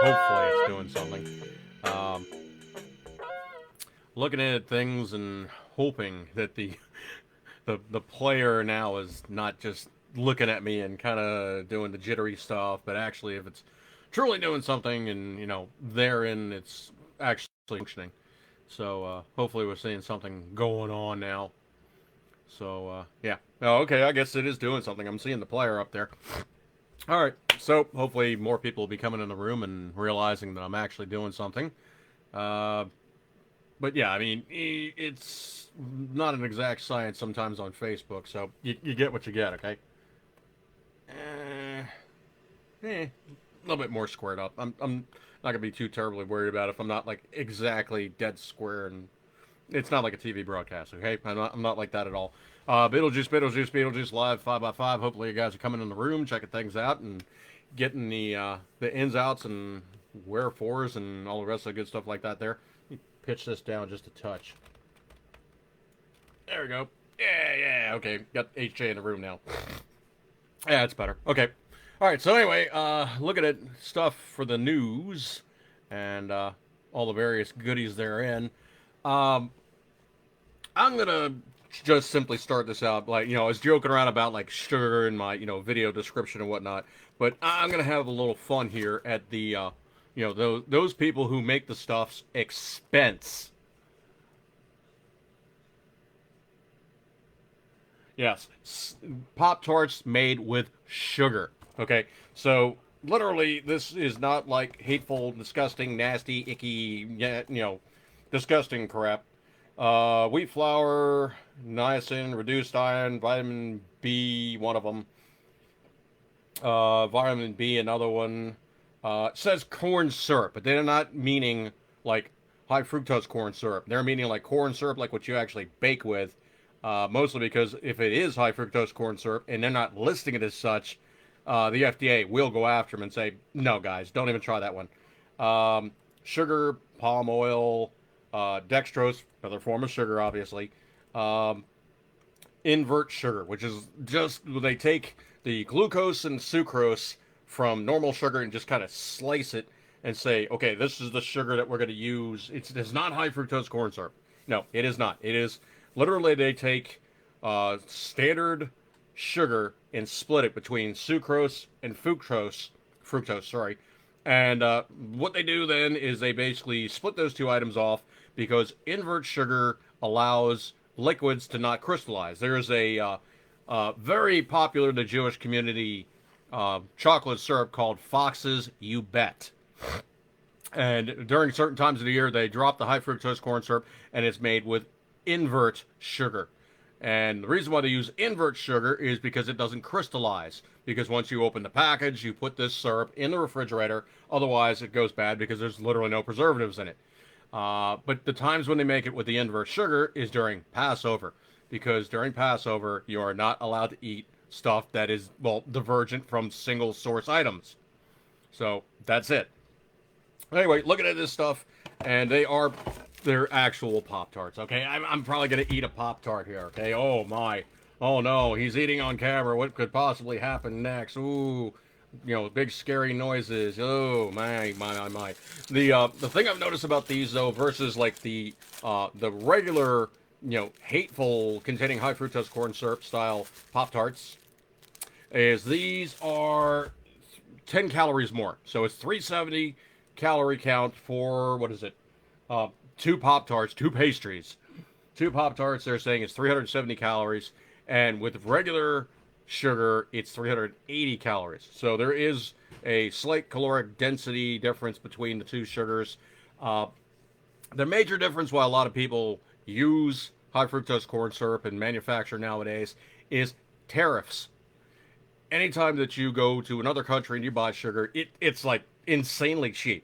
Hopefully it's doing something. Um, Looking at things and hoping that the player now is not just looking at me and kind of doing the jittery stuff, but actually if it's truly doing something and therein it's actually functioning. So hopefully we're seeing something going on now. So yeah. Oh, okay. I guess it is doing something. I'm seeing the player up there. All right. So hopefully more people will be coming in the room and realizing that I'm actually doing something. Uh, but yeah, I mean, it's not an exact science sometimes on Facebook, so you get what you get, okay? A little bit more squared up. I'm not gonna be too terribly worried about it if I'm not like exactly dead square, and it's not like a TV broadcast, okay? I'm not like that at all. Beetlejuice live 5x5. Hopefully you guys are coming in the room, checking things out, and getting the ins outs and wherefores and all the rest of the good stuff like that. There, pitch this down just a touch. There we go. Yeah, okay. Got HJ in the room now. Yeah, it's better. Okay. All right, so anyway, looking at stuff for the news and all the various goodies therein. Um, I'm going to just simply start this out. Like, I was joking around about like sugar in my, video description and whatnot, but I'm going to have a little fun here at the, those people who make the stuff's expense. Yes, Pop-Tarts made with sugar. Okay, so literally, this is not like hateful, disgusting, nasty, icky, disgusting crap. Wheat flour, niacin, reduced iron, vitamin B, one of them. Vitamin B, another one. It says corn syrup, but they're not meaning like high fructose corn syrup. They're meaning like corn syrup, like what you actually bake with. Mostly because if it is high fructose corn syrup and they're not listing it as such, the FDA will go after them and say, no, guys, don't even try that one. Sugar, palm oil, dextrose, another form of sugar, obviously. Um, Invert sugar, which is just they take the glucose and sucrose from normal sugar and just kind of slice it and say, okay, this is the sugar that we're going to use. It's not high fructose corn syrup. No, it is not. It is literally they take standard sugar and split it between sucrose and fructose, sorry. And what they do then is they basically split those two items off because invert sugar allows liquids to not crystallize. There is a very popular in the Jewish community chocolate syrup called Fox's You Bet. And during certain times of the year, they drop the high fructose corn syrup, and it's made with invert sugar. And the reason why they use invert sugar is because it doesn't crystallize. Because once you open the package, you put this syrup in the refrigerator. Otherwise, it goes bad because there's literally no preservatives in it. But the times when they make it with the invert sugar is during Passover. Because during Passover, you are not allowed to eat stuff that is, well, divergent from single source items. So that's it. Anyway, looking at this stuff, and they're actual Pop-Tarts, okay? I'm probably going to eat a Pop-Tart here, okay? Oh, my. Oh, no, he's eating on camera. What could possibly happen next? Ooh, big scary noises. Oh, my. The thing I've noticed about these, though, versus, like, the regular, hateful, containing high fructose corn syrup style Pop-Tarts, is these are 10 calories more. So it's 370 calorie count for, what is it? Two Pop-Tarts, two pastries. Two Pop-Tarts, they're saying it's 370 calories. And with regular sugar, it's 380 calories. So there is a slight caloric density difference between the two sugars. The major difference why a lot of people use high fructose corn syrup and manufacture nowadays is tariffs. Anytime that you go to another country and you buy sugar, it's like insanely cheap.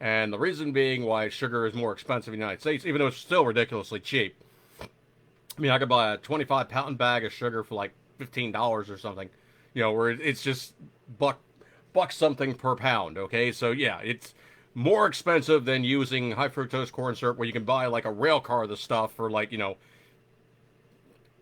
And the reason being why sugar is more expensive in the United States, even though it's still ridiculously cheap. I mean, I could buy a 25-pound bag of sugar for like $15 or something, where it's just buck something per pound. Okay, so yeah, it's more expensive than using high fructose corn syrup, where you can buy like a rail car of the stuff for like, I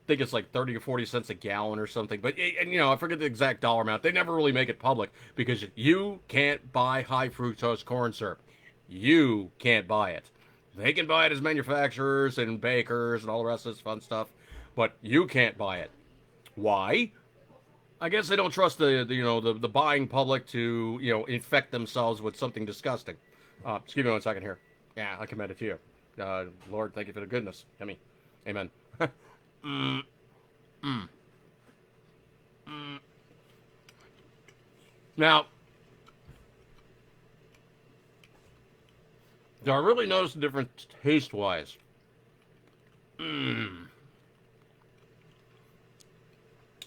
think it's like 30 or 40 cents a gallon or something. But, and I forget the exact dollar amount. They never really make it public because you can't buy high fructose corn syrup. You can't buy it. They can buy it as manufacturers and bakers and all the rest of this fun stuff, but you can't buy it. Why? I guess they don't trust the buying public to infect themselves with something disgusting. Excuse me 1 second here. Yeah, I commend it to you. Lord, thank you for the goodness. Yummy. Amen. mm, mm, mm. Now, do I really notice the difference taste-wise?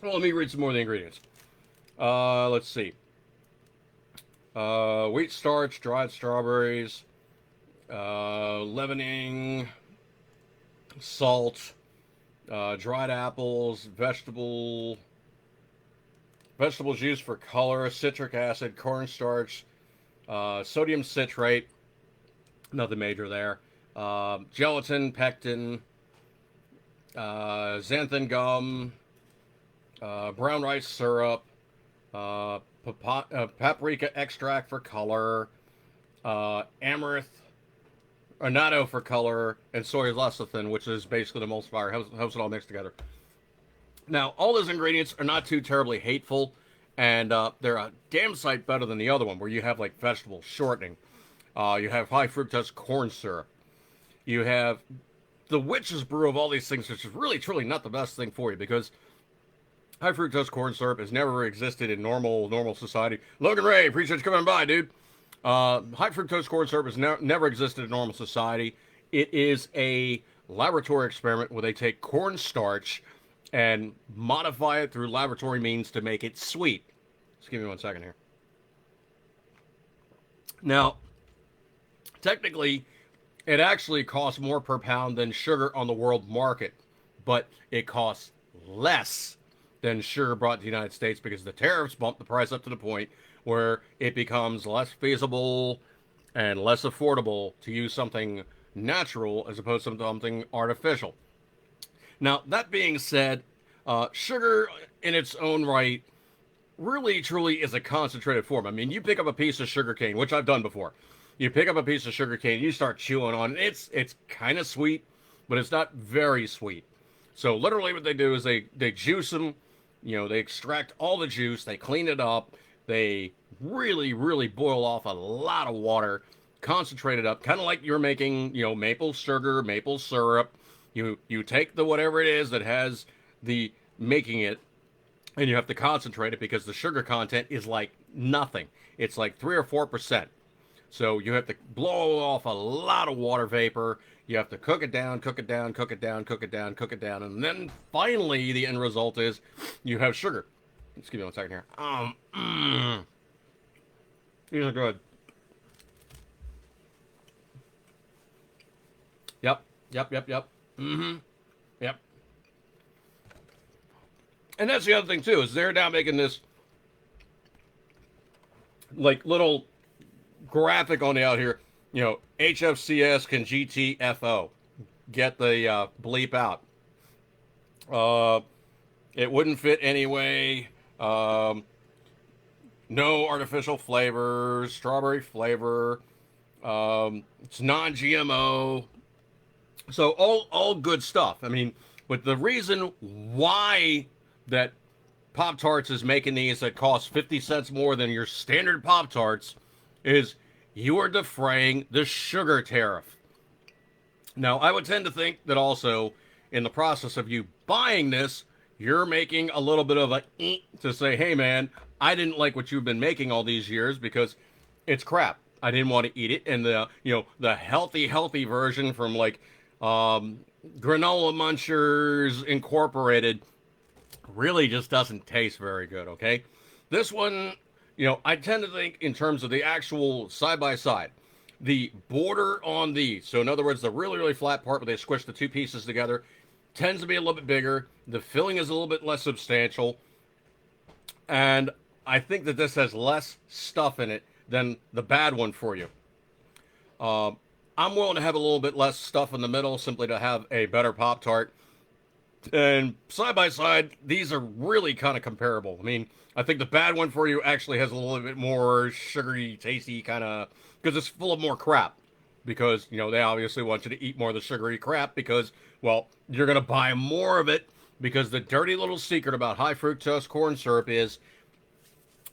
Well, let me read some more of the ingredients. Let's see. Wheat starch, dried strawberries, leavening, salt, dried apples, vegetable juice for color, citric acid, cornstarch, sodium citrate, nothing major there, gelatin, pectin, xanthan gum, brown rice syrup, paprika extract for color, amaranth, annatto for color, and soy lecithin, which is basically the emulsifier. Helps it all mixed together. Now, all those ingredients are not too terribly hateful, and they're a damn sight better than the other one, where you have like vegetable shortening. You have high fructose corn syrup. You have the witch's brew of all these things, which is really, truly not the best thing for you, because high fructose corn syrup has never existed in normal society. Logan Ray, appreciate you coming by, dude. High fructose corn syrup has never existed in normal society. It is a laboratory experiment where they take cornstarch and modify it through laboratory means to make it sweet. Just give me 1 second here. Now, technically, it actually costs more per pound than sugar on the world market, but it costs less than sugar brought to the United States because the tariffs bump the price up to the point where it becomes less feasible and less affordable to use something natural as opposed to something artificial. Now, that being said, sugar in its own right really truly is a concentrated form. I mean, you pick up a piece of sugar cane, which I've done before. You pick up a piece of sugar cane, you start chewing on it. It's kind of sweet, but it's not very sweet. So literally what they do is they juice them, they extract all the juice, they clean it up, they really, really boil off a lot of water, concentrate it up, kind of like you're making, maple sugar, maple syrup. You take the whatever it is that has the making it, and you have to concentrate it because the sugar content is like nothing. It's like 3 or 4%. So you have to blow off a lot of water vapor. You have to cook it down, cook it down, cook it down, cook it down, cook it down, and then finally the end result is you have sugar. Just give me 1 second here. These are good. Yep. Yep. And that's the other thing too, is they're now making this like little graphic on the out here, HFCS can GTFO. Get the bleep out. It wouldn't fit anyway. No artificial flavors, strawberry flavor. It's non-GMO. So all good stuff. I mean, but the reason why that Pop-Tarts is making these that cost 50 cents more than your standard Pop-Tarts is you are defraying the sugar tariff. Now, I would tend to think that also in the process of you buying this, you're making a little bit of a to say, hey man, I didn't like what you've been making all these years because it's crap. I didn't want to eat it. And the healthy version from like Granola Munchers Incorporated really just doesn't taste very good, okay? This one, I tend to think in terms of the actual side-by-side. The border on these, so in other words, the really, really flat part where they squish the two pieces together, tends to be a little bit bigger. The filling is a little bit less substantial. And I think that this has less stuff in it than the bad one for you. Um, I'm willing to have a little bit less stuff in the middle simply to have a better Pop Tart. And side by side, these are really kind of comparable. I mean, I think the bad one for you actually has a little bit more sugary, tasty kind of, because it's full of more crap. Because, you know, they obviously want you to eat more of the sugary crap because, well, you're going to buy more of it. Because the dirty little secret about high fructose corn syrup is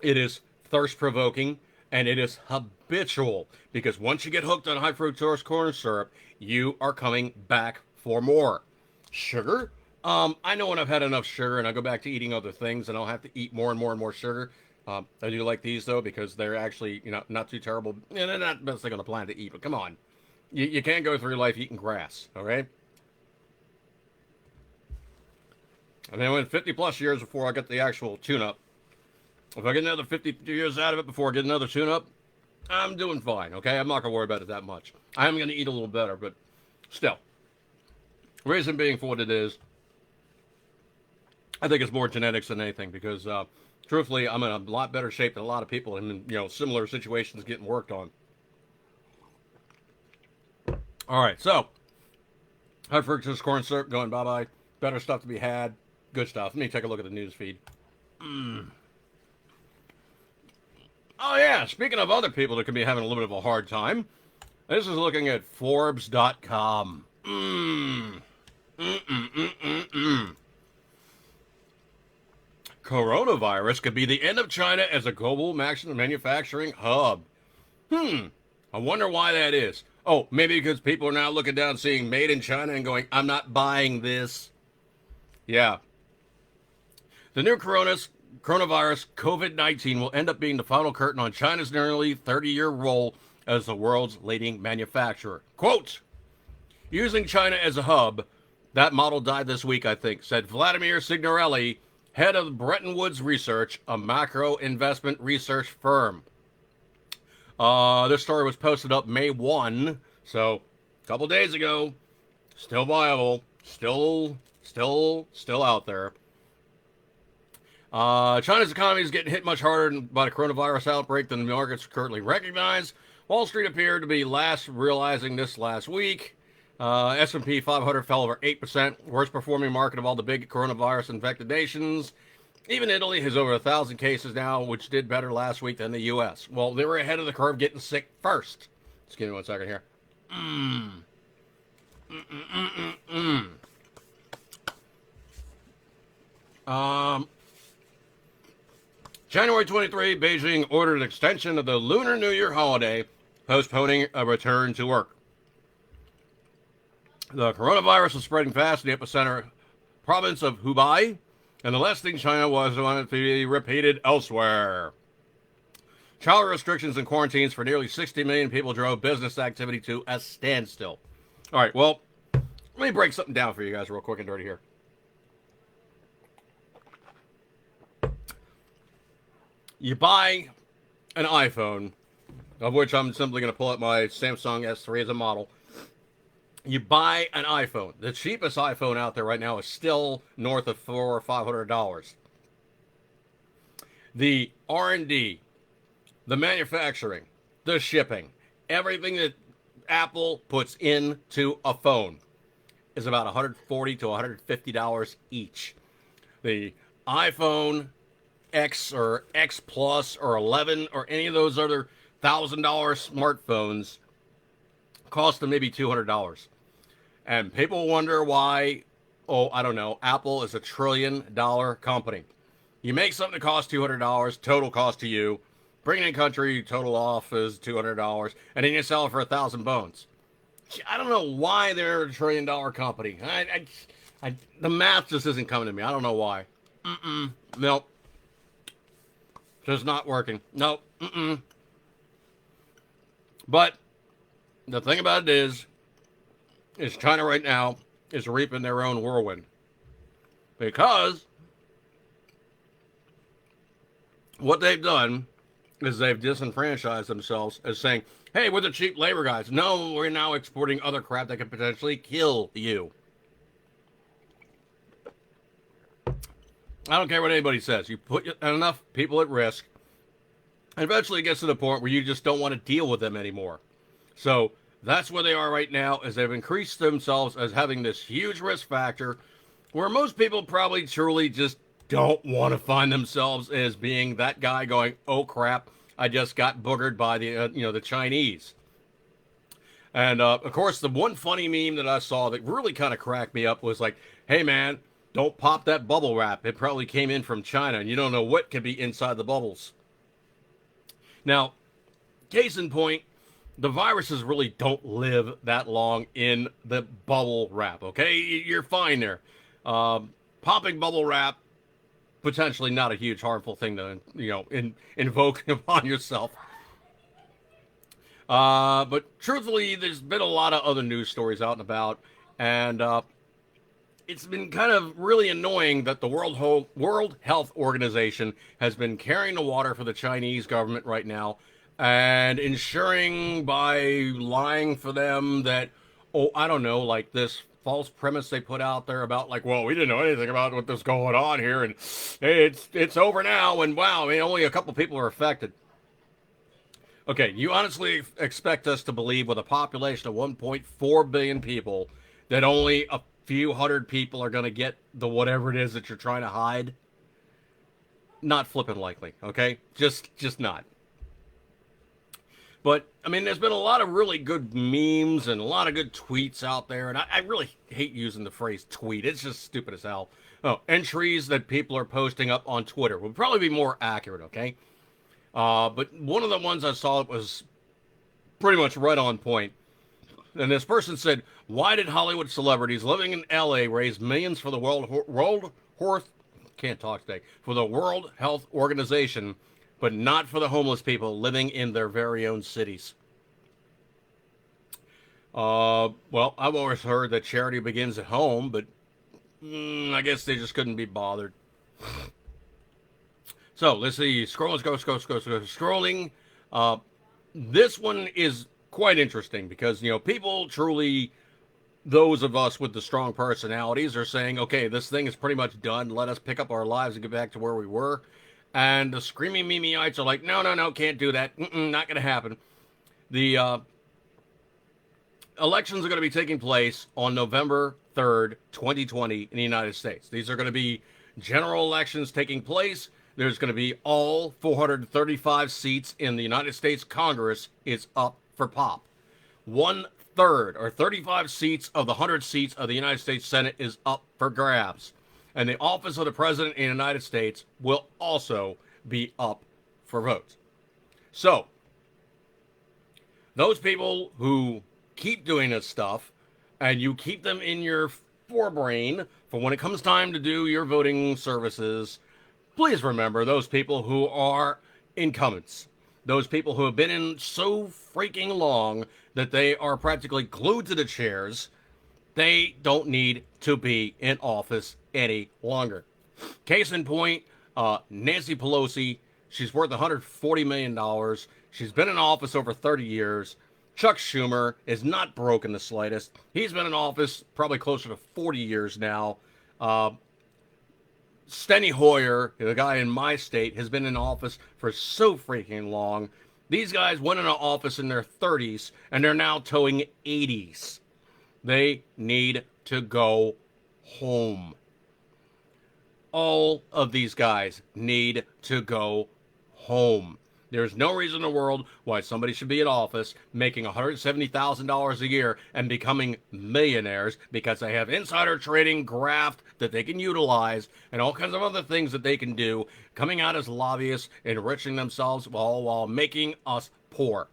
it is thirst provoking and it is habitual. Because once you get hooked on high fructose corn syrup, you are coming back for more. Sugar? I know when I've had enough sugar and I go back to eating other things and I'll have to eat more and more and more sugar. I do like these though because they're actually, you know, not too terrible. Yeah, they're not the best thing on the planet to eat, but come on. You can't go through life eating grass, okay? And then went 50 plus years before I get the actual tune-up. If I get another 50 years out of it before I get another tune-up, I'm doing fine, okay? I'm not going to worry about it that much. I am going to eat a little better, but still. Reason being for what it is, I think it's more genetics than anything because, truthfully, I'm in a lot better shape than a lot of people in, you know, similar situations getting worked on. All right, so high fructose corn syrup going bye-bye. Better stuff to be had. Good stuff. Let me take a look at the news feed. Oh, yeah. Speaking of other people that could be having a little bit of a hard time, this is looking at Forbes.com. Coronavirus could be the end of China as a global manufacturing hub. I wonder why that is. Oh, maybe because people are now looking down seeing made in China and going, I'm not buying this. Yeah. The new coronavirus COVID-19 will end up being the final curtain on China's nearly 30-year role as the world's leading manufacturer. Quote, using China as a hub, that model died this week, I think, said Vladimir Signorelli, head of Bretton Woods Research, a macro investment research firm. This story was posted up May 1, so a couple days ago. Still viable. Still out there. China's economy is getting hit much harder by the coronavirus outbreak than the markets currently recognize. Wall Street appeared to be last realizing this last week. S&P 500 fell over 8%, worst performing market of all the big coronavirus infected nations. Even Italy has over 1,000 cases now, which did better last week than the U.S. Well, they were ahead of the curve getting sick first. Just give me 1 second here. January 23, Beijing ordered an extension of the Lunar New Year holiday, postponing a return to work. The coronavirus is spreading fast in the epicenter province of Hubei, and the last thing China was wanted to be repeated elsewhere. Travel restrictions and quarantines for nearly 60 million people drove business activity to a standstill. All right, well, let me break something down for you guys real quick and dirty here. You buy an iPhone, of which I'm simply going to pull up my Samsung S3 as a model. You buy an iPhone. The cheapest iPhone out there right now is still north of $400 or $500. The R&D, the manufacturing, the shipping, everything that Apple puts into a phone is about $140 to $150 each. The iPhone X or X Plus or 11 or any of those other $1,000 smartphones cost them maybe $200. And people wonder why, I don't know, Apple is $1 trillion company. You make something that costs $200, total cost to you, bring it in country, total off is $200, and then you sell it for 1,000 bones. I don't know why they're $1 trillion company. The math just isn't coming to me. I don't know why. Nope. Just not working. Nope. But the thing about it is China right now is reaping their own whirlwind. Because what they've done is they've disenfranchised themselves as saying, hey, we're the cheap labor guys. No, we're now exporting other crap that could potentially kill you. I don't care what anybody says. You put enough people at risk, and eventually it gets to the point where you just don't want to deal with them anymore. So that's where they are right now, is they've increased themselves as having this huge risk factor where most people probably truly just don't want to find themselves as being that guy going, oh crap, I just got boogered by the Chinese. And of course, the one funny meme that I saw that really kind of cracked me up was like, hey man, don't pop that bubble wrap. It probably came in from China and you don't know what could be inside the bubbles. Now, case in point, the viruses really don't live that long in the bubble wrap, okay? You're fine there. Popping bubble wrap, potentially not a huge harmful thing to, invoke upon yourself. But truthfully, there's been a lot of other news stories out and about, and it's been kind of really annoying that the World Health Organization has been carrying the water for the Chinese government right now and ensuring by lying for them that, oh, I don't know, like this false premise they put out there about like, well, we didn't know anything about what was going on here, and hey, it's over now, and wow, I mean, only a couple people are affected. Okay, you honestly expect us to believe with a population of 1.4 billion people that only a few hundred people are going to get the whatever it is that you're trying to hide? Not flippin' likely, okay? Just not. But, I mean, there's been a lot of really good memes and a lot of good tweets out there, and I really hate using the phrase tweet. It's just stupid as hell. Oh, entries that people are posting up on Twitter would probably be more accurate, okay? But one of the ones I saw was pretty much right on point. And this person said, why did Hollywood celebrities living in LA raise millions for the for the World Health Organization, but not for the homeless people living in their very own cities? Well, I've always heard that charity begins at home, but I guess they just couldn't be bothered. So let's see. Scrolling. This one is quite interesting because, people truly, those of us with the strong personalities are saying, okay, this thing is pretty much done. Let us pick up our lives and get back to where we were. And the screaming memeites are like, no, can't do that. Not going to happen. The elections are going to be taking place on November 3rd, 2020 in the United States. These are going to be general elections taking place. There's going to be all 435 seats in the United States Congress is up for pop. 1/3 or 35 seats of the 100 seats of the United States Senate is up for grabs. And the office of the President in the United States will also be up for votes. So, those people who keep doing this stuff and you keep them in your forebrain for when it comes time to do your voting services, please remember those people who are incumbents. Those people who have been in so freaking long that they are practically glued to the chairs. They don't need to be in office any longer. Case in point, Nancy Pelosi, she's worth $140 million. She's been in office over 30 years. Chuck Schumer is not broke in the slightest. He's been in office probably closer to 40 years now. Steny Hoyer, the guy in my state, has been in office for so freaking long. These guys went into office in their 30s, and they're now towing 80s. They need to go home. All of these guys need to go home. There's no reason in the world why somebody should be in office making $170,000 a year and becoming millionaires because they have insider trading, graft that they can utilize, and all kinds of other things that they can do, coming out as lobbyists, enriching themselves while making us poor.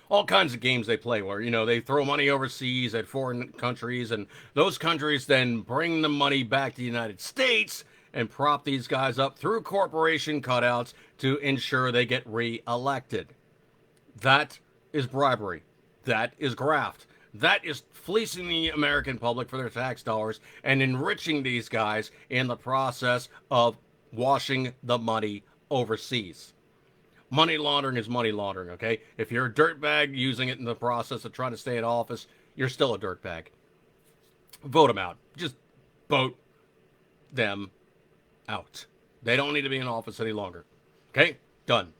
All kinds of games they play where, they throw money overseas at foreign countries, and those countries then bring the money back to the United States and prop these guys up through corporation cutouts to ensure they get re-elected. That is bribery. That is graft. That is fleecing the American public for their tax dollars and enriching these guys in the process of washing the money overseas. Money laundering is money laundering, okay? If you're a dirtbag using it in the process of trying to stay in office, you're still a dirtbag. Vote them out. Just vote them out. They don't need to be in office any longer. Okay? Done.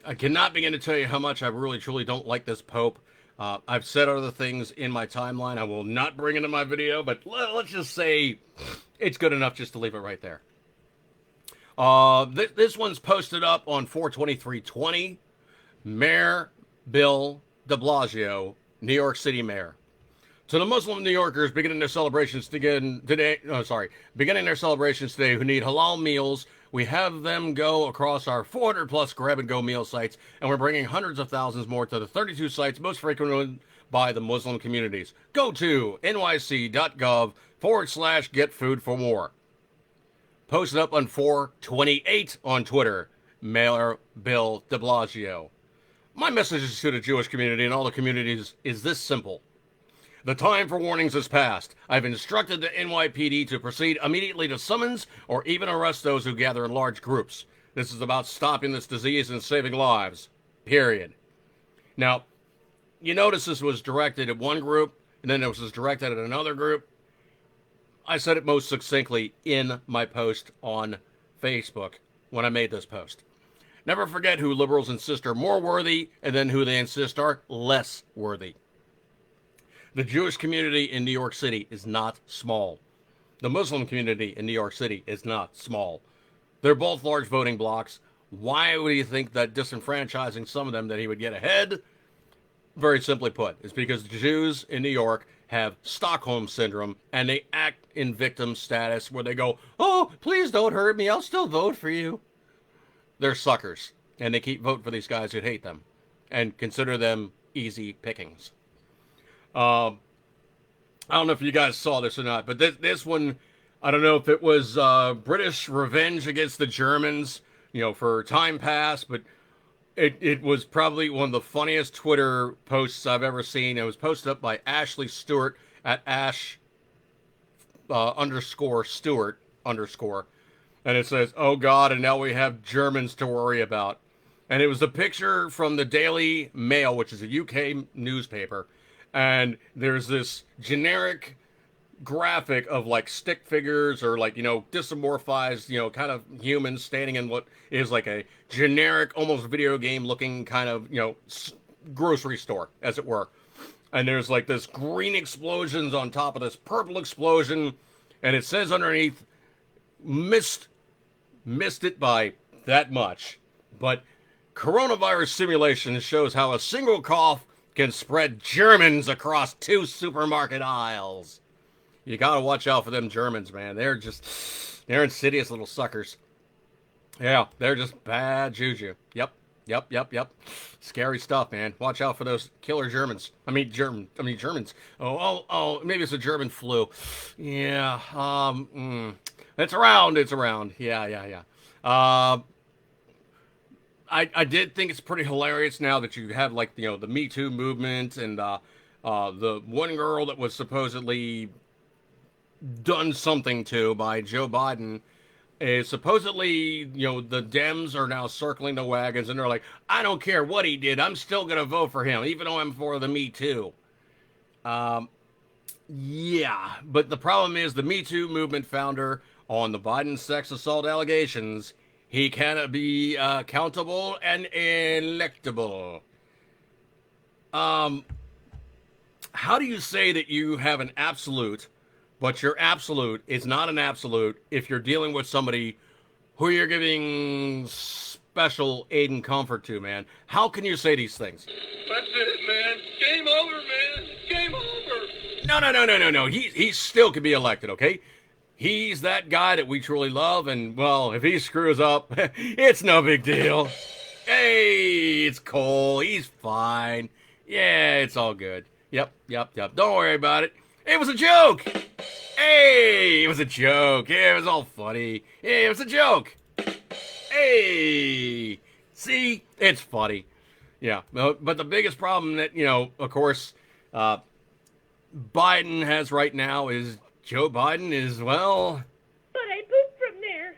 I cannot begin to tell you how much I really truly don't like this Pope. I've said other things in my timeline I will not bring into my video, but let's just say it's good enough just to leave it right there. This one's posted up on 4/23/20. Mayor Bill de Blasio, New York City Mayor. To the Muslim New Yorkers beginning their celebrations today, who need halal meals, we have them go across our 400 plus grab-and-go meal sites, and we're bringing hundreds of thousands more to the 32 sites most frequented by the Muslim communities. Go to nyc.gov/get food for more. Posted up on 4/28 on Twitter, Mayor Bill de Blasio. My message to the Jewish community and all the communities is this simple. The time for warnings has passed. I've instructed the NYPD to proceed immediately to summons or even arrest those who gather in large groups. This is about stopping this disease and saving lives. Period. Now, you notice this was directed at one group, and then it was directed at another group. I said it most succinctly in my post on Facebook when I made this post. Never forget who liberals insist are more worthy, and then who they insist are less worthy. The Jewish community in New York City is not small. The Muslim community in New York City is not small. They're both large voting blocks. Why would he think that disenfranchising some of them that he would get ahead? Very simply put, it's because the Jews in New York have Stockholm Syndrome, and they act in victim status where they go, oh, please don't hurt me, I'll still vote for you. They're suckers, and they keep voting for these guys who hate them and consider them easy pickings. I don't know if you guys saw this or not, but this one, I don't know if it was British revenge against the Germans, for time past, but it was probably one of the funniest Twitter posts I've ever seen. It was posted up by Ashley Stewart at Ash _ Stewart _ and it says, oh God, and now we have Germans to worry about. And it was a picture from the Daily Mail, which is a UK newspaper. And there's this generic graphic of like stick figures or like, dysmorphized, kind of humans standing in what is like a generic, almost video game looking kind of, grocery store, as it were. And there's like this green explosions on top of this purple explosion. And it says underneath, missed it by that much. But coronavirus simulation shows how a single cough can spread Germans across 2 supermarket aisles. You gotta watch out for them Germans, man. They're insidious little suckers. Yeah, they're just bad juju. Yep. Scary stuff, man. Watch out for those killer Germans. Germans. Oh, maybe it's a German flu. Yeah, it's around. Yeah. I did think it's pretty hilarious now that you have like the Me Too movement and the one girl that was supposedly done something to by Joe Biden is supposedly the Dems are now circling the wagons and they're like, I don't care what he did, I'm still gonna vote for him even though I'm for the Me Too. Yeah, but the problem is the Me Too movement founder on the Biden sex assault allegations. He cannot be accountable and electable. How do you say that you have an absolute, but your absolute is not an absolute if you're dealing with somebody who you're giving special aid and comfort to, man? How can you say these things? That's it, man. Game over, man. Game over. No. He still could be elected, okay? He's that guy that we truly love, and, well, if he screws up, it's no big deal. Hey, it's Cole. He's fine. Yeah, it's all good. Yep. Don't worry about it. It was a joke. Hey, it was a joke. Yeah, it was all funny. Yeah, it was a joke. Hey, see? It's funny. Yeah, but the biggest problem that, of course, Biden has right now is Joe Biden is, well... But I pooped from there.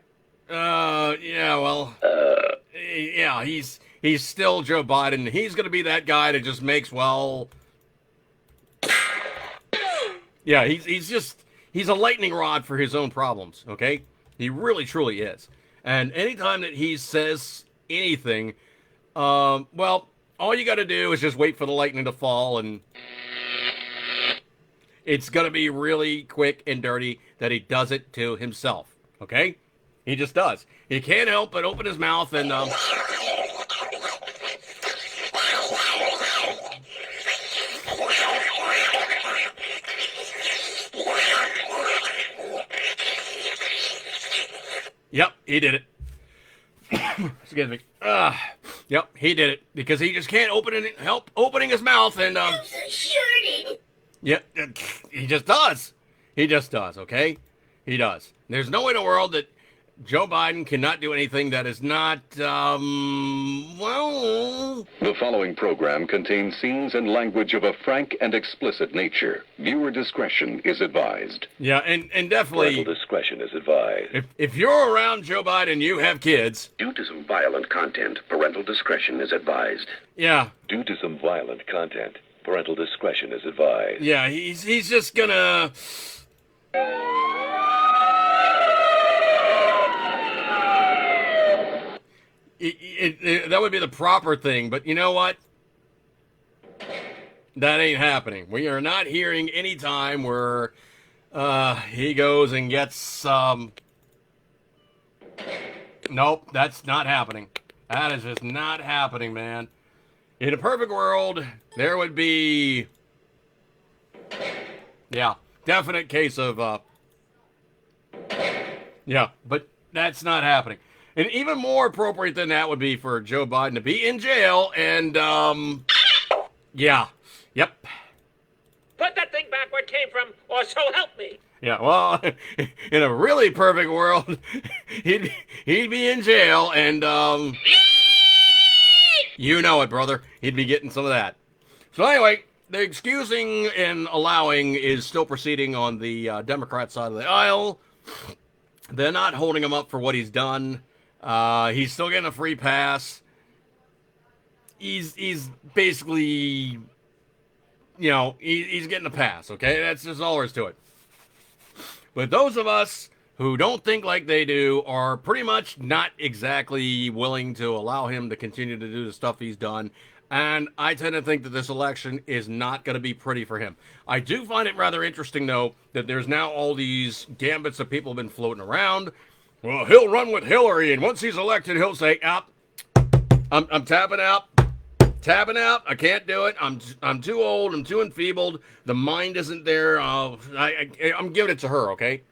Yeah, well... yeah, he's still Joe Biden. He's gonna be that guy that just makes, well... Yeah, he's a lightning rod for his own problems, okay? He really, truly is. And anytime that he says anything, Well, all you got to do is just wait for the lightning to fall, and it's going to be really quick and dirty that he does it to himself. Okay? He just does. He can't help but open his mouth and Yep, he did it. Excuse me. Yep, he did it because he just can't help opening his mouth and yeah, he just does. He just does. Okay, he does. There's no way in the world that Joe Biden cannot do anything that is not well. The following program contains scenes and language of a frank and explicit nature. Viewer discretion is advised. Yeah, and definitely Parental discretion is advised. if you're around Joe Biden, you have kids. Due to some violent content, parental discretion is advised. Yeah, Due to some violent content, parental discretion is advised. yeah, he's just gonna. That would be the proper thing, but you know what? That ain't happening. We are not hearing any time where he goes and gets Nope, that's not happening. That is just not happening, man. In a perfect world, there would be definite case of but that's not happening. And even more appropriate than that would be for Joe Biden to be in jail and, yep. Put that thing back where it came from, or so help me. Yeah, well, in a really perfect world, he'd be in jail and, you know it, brother. He'd be getting some of that. So anyway, the excusing and allowing is still proceeding on the Democrat side of the aisle. They're not holding him up for what he's done. He's still getting a free pass. He's basically, he's getting a pass, okay? That's just all there is to it. But those of us who don't think like they do are pretty much not exactly willing to allow him to continue to do the stuff he's done. And I tend to think that this election is not going to be pretty for him. I do find it rather interesting, though, that there's now all these gambits that people have been floating around. Well, he'll run with Hillary, and once he's elected, he'll say, I'm tapping out. I can't do it. I'm too old. I'm too enfeebled. The mind isn't there. I'm giving it to her, okay?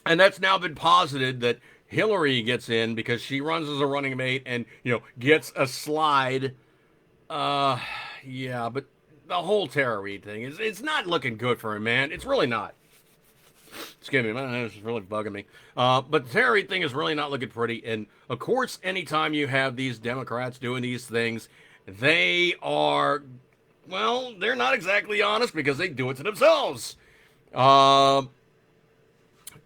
And that's now been posited that Hillary gets in because she runs as a running mate and, gets a slide. Yeah, but the whole Tara Reid thing it's not looking good for him, man. It's really not. Excuse me, man, this is really bugging me. But the Tara Reid thing is really not looking pretty. And of course, anytime you have these Democrats doing these things, they are, well, they're not exactly honest because they do it to themselves.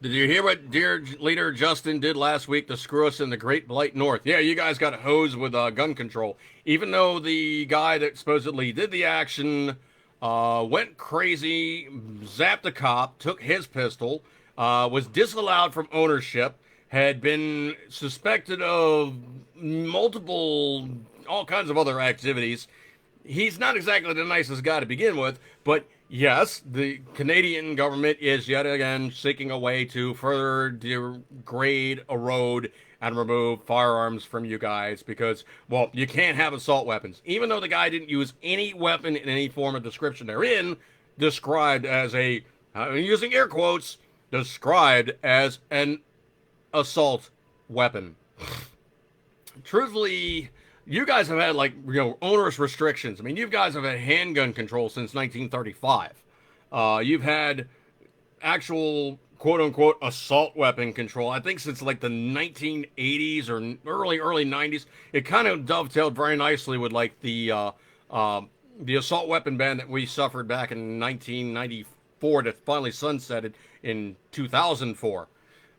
Did you hear what dear leader Justin did last week to screw us in the Great Blight North? Yeah, you guys got hosed with gun control. Even though the guy that supposedly did the action went crazy, zapped a cop, took his pistol, was disallowed from ownership, had been suspected of all kinds of other activities. He's not exactly the nicest guy to begin with, but yes, the Canadian government is yet again seeking a way to further degrade, erode, and remove firearms from you guys because, well, you can't have assault weapons. Even though the guy didn't use any weapon in any form of description therein, described as I'm using air quotes, described as an assault weapon. Truthfully, you guys have had, onerous restrictions. I mean, you guys have had handgun control since 1935. You've had actual, quote-unquote, assault weapon control, I think since, the 1980s or early 90s. It kind of dovetailed very nicely with, the assault weapon ban that we suffered back in 1994 that finally sunsetted in 2004.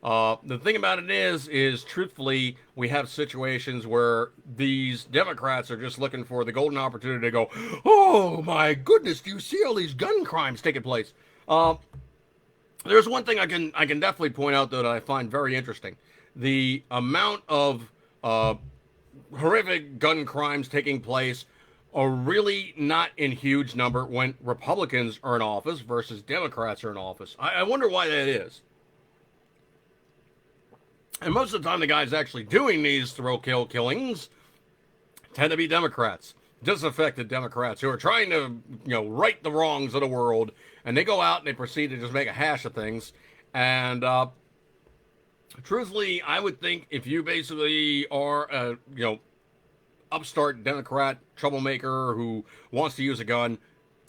The thing about it is truthfully, we have situations where these Democrats are just looking for the golden opportunity to go, oh my goodness, do you see all these gun crimes taking place? There's one thing I can definitely point out that I find very interesting. The amount of horrific gun crimes taking place are really not in huge number when Republicans are in office versus Democrats are in office. I wonder why that is. And most of the time, the guys actually doing these throw-kill killings tend to be Democrats, disaffected Democrats who are trying to, right the wrongs of the world, and they go out and they proceed to just make a hash of things. And truthfully, I would think if you basically are a, upstart Democrat troublemaker who wants to use a gun,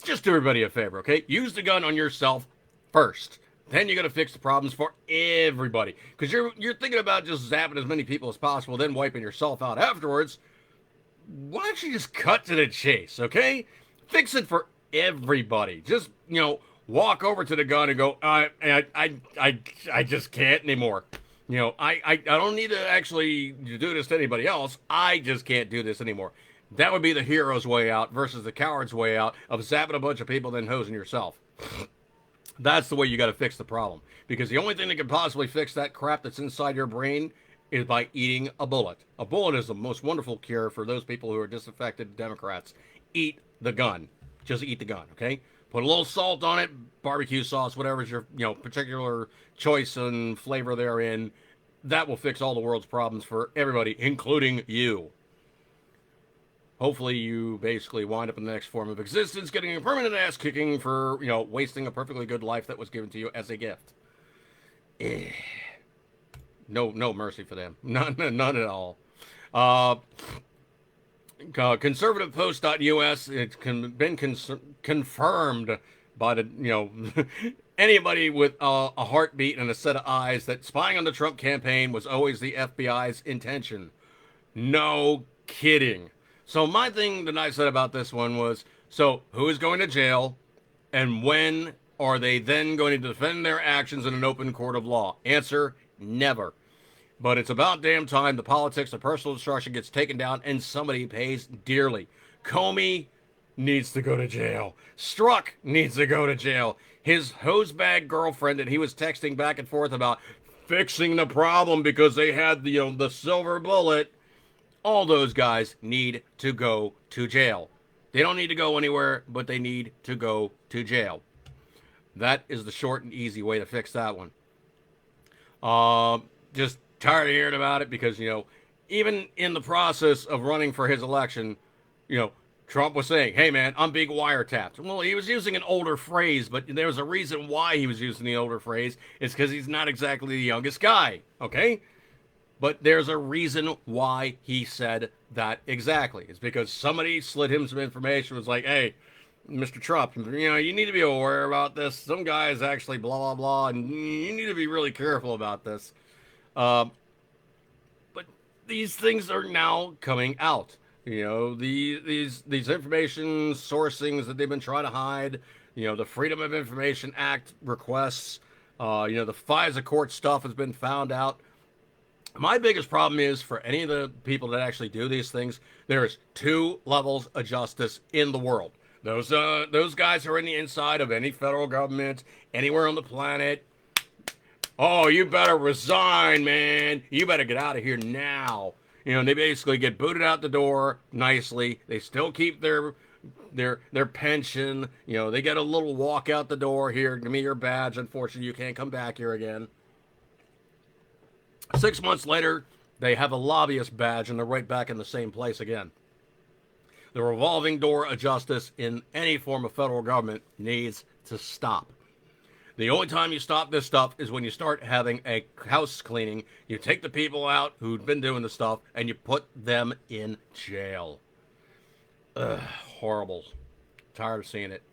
just do everybody a favor, okay? Use the gun on yourself first. Then you got to fix the problems for everybody, because you're thinking about just zapping as many people as possible, then wiping yourself out afterwards. Why don't you just cut to the chase, okay? Fix it for everybody. Just walk over to the gun and go, I just can't anymore. I don't need to actually do this to anybody else. I just can't do this anymore. That would be the hero's way out versus the coward's way out of zapping a bunch of people, then hosing yourself. That's the way you got to fix the problem. Because the only thing that can possibly fix that crap that's inside your brain is by eating a bullet. A bullet is the most wonderful cure for those people who are disaffected Democrats. Eat the gun. Just eat the gun, okay? Put a little salt on it, barbecue sauce, whatever's your particular choice and flavor therein. That will fix all the world's problems for everybody, including you. Hopefully you basically wind up in the next form of existence getting a permanent ass kicking for, wasting a perfectly good life that was given to you as a gift. No mercy for them. None at all. ConservativePost.us, it's been confirmed by the, anybody with a heartbeat and a set of eyes that spying on the Trump campaign was always the FBI's intention. No kidding. So my thing that I said about this one was, so who is going to jail and when are they then going to defend their actions in an open court of law? Answer, never. But it's about damn time the politics of personal destruction gets taken down and somebody pays dearly. Comey needs to go to jail. Strzok needs to go to jail. His hosebag girlfriend that he was texting back and forth about fixing the problem because they had the silver bullet. All those guys need to go to jail. They don't need to go anywhere, but they need to go to jail. That is the short and easy way to fix that one. Just tired of hearing about it because, even in the process of running for his election, Trump was saying, hey, man, I'm being wiretapped. Well, he was using an older phrase, but there was a reason why he was using the older phrase. It's because he's not exactly the youngest guy, okay? But there's a reason why he said that exactly. It's because somebody slid him some information, was like, hey, Mr. Trump, you need to be aware about this. Some guy is actually blah, blah, blah, and you need to be really careful about this. But these things are now coming out. These information sourcings that they've been trying to hide, the Freedom of Information Act requests, the FISA court stuff has been found out. My biggest problem is for any of the people that actually do these things, there's 2 levels of justice in the world. Those guys are in the inside of any federal government, anywhere on the planet. Oh, you better resign, man. You better get out of here now. They basically get booted out the door nicely. They still keep their pension. They get a little walk out the door. Here, give me your badge. Unfortunately, you can't come back here again. 6 months later, they have a lobbyist badge and they're right back in the same place again. The revolving door of justice in any form of federal government needs to stop. The only time you stop this stuff is when you start having a house cleaning. You take the people out who've been doing the stuff and you put them in jail. Horrible. Tired of seeing it.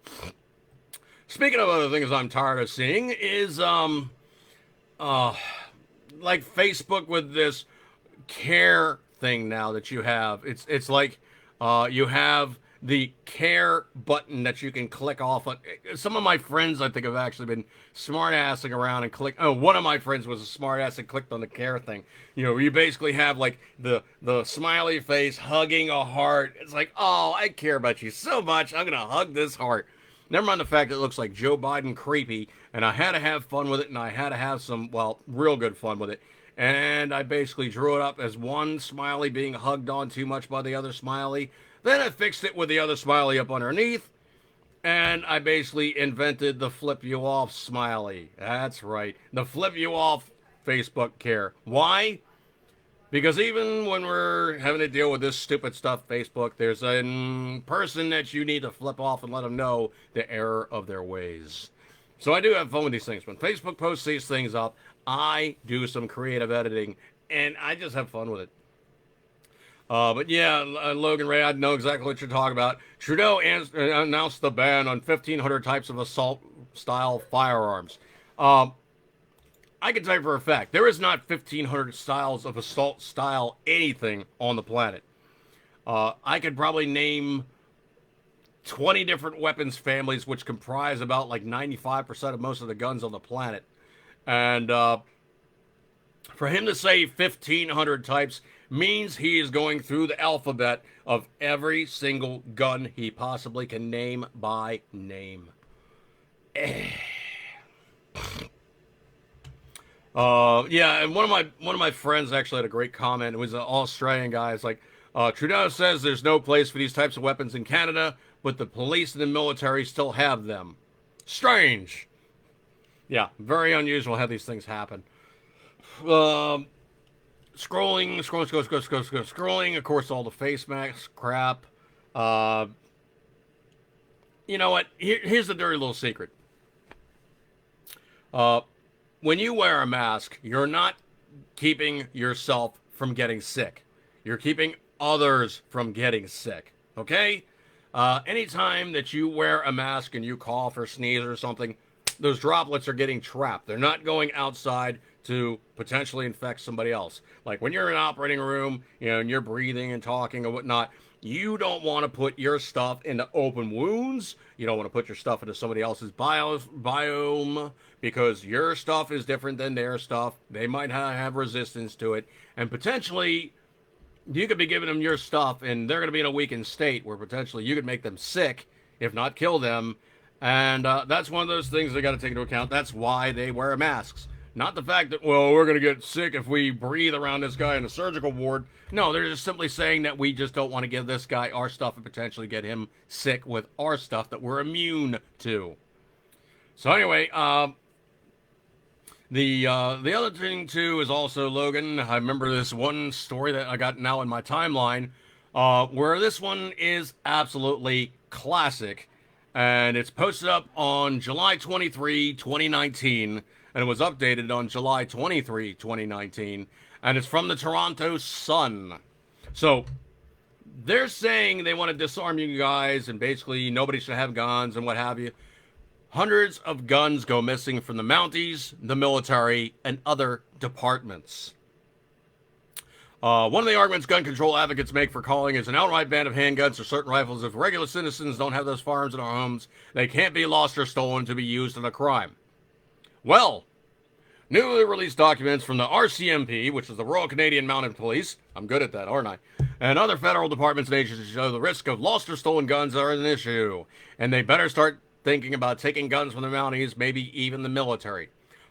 Speaking of other things I'm tired of seeing is like Facebook with this care thing now that you have. It's like you have the care button that you can click off on. Some of my friends, I think, have actually been smart-assing around and click. Oh, one of my friends was a smart-ass and clicked on the care thing. You basically have like the smiley face hugging a heart. It's like, oh, I care about you so much. I'm gonna hug this heart. Never mind the fact that it looks like Joe Biden creepy, and I had to have fun with it, and I had to have some, real good fun with it. and I basically drew it up as one smiley being hugged on too much by the other smiley. Then I fixed it with the other smiley up underneath, and I basically invented the flip you off smiley. That's right, the flip you off Facebook care. Why? Because even when we're having to deal with this stupid stuff, Facebook, there's a person that you need to flip off and let them know the error of their ways. So I do have fun with these things. When Facebook posts these things up, I do some creative editing, and I just have fun with it. But yeah, Logan Ray, I know exactly what you're talking about. Trudeau announced the ban on 1,500 types of assault-style firearms. I can tell you for a fact, there is not 1,500 styles of assault-style anything on the planet. I could probably name 20 different weapons families, which comprise about like 95% of most of the guns on the planet. And for him to say 1,500 types means he is going through the alphabet of every single gun he possibly can name by name. Yeah, and one of my friends actually had a great comment. It was an Australian guy. It's like, Trudeau says there's no place for these types of weapons in Canada, but the police and the military still have them. Strange. Yeah, very unusual how these things happen. Scrolling, of course, all the face mask crap. You know what? Here's the dirty little secret. When you wear a mask, you're not keeping yourself from getting sick. You're keeping others from getting sick. Okay? Anytime that you wear a mask and you cough or sneeze or something, those droplets are getting trapped. They're not going outside to potentially infect somebody else. Like when you're in an operating room, you know, and you're breathing and talking and whatnot, you don't want to put your stuff into open wounds. You don't want to put your stuff into somebody else's biome because your stuff is different than their stuff. They might have resistance to it. And potentially, you could be giving them your stuff and they're going to be in a weakened state where potentially you could make them sick, if not kill them. And that's one of those things they got to take into account. That's why they wear masks. Not the fact that, well, we're going to get sick if we breathe around this guy in a surgical ward. No, they're just simply saying that we just don't want to give this guy our stuff and potentially get him sick with our stuff that we're immune to. So anyway, the other thing, too, is also, Logan, I remember this one story that I got now in my timeline, where this one is absolutely classic. And it's posted up on July 23, 2019, and it was updated on July 23, 2019, and it's from the Toronto Sun. So, they're saying they want to disarm you guys, and basically nobody should have guns and what have you. Hundreds of guns go missing from the Mounties, the military, and other departments. One of the arguments gun control advocates make for calling is an outright ban of handguns or certain rifles. If regular citizens don't have those firearms in our homes, they can't be lost or stolen to be used in a crime. Well, newly released documents from the RCMP, which is the Royal Canadian Mounted Police, I'm good at that, aren't I, and other federal departments and agencies show the risk of lost or stolen guns are an issue, and they better start thinking about taking guns from the Mounties, maybe even the military.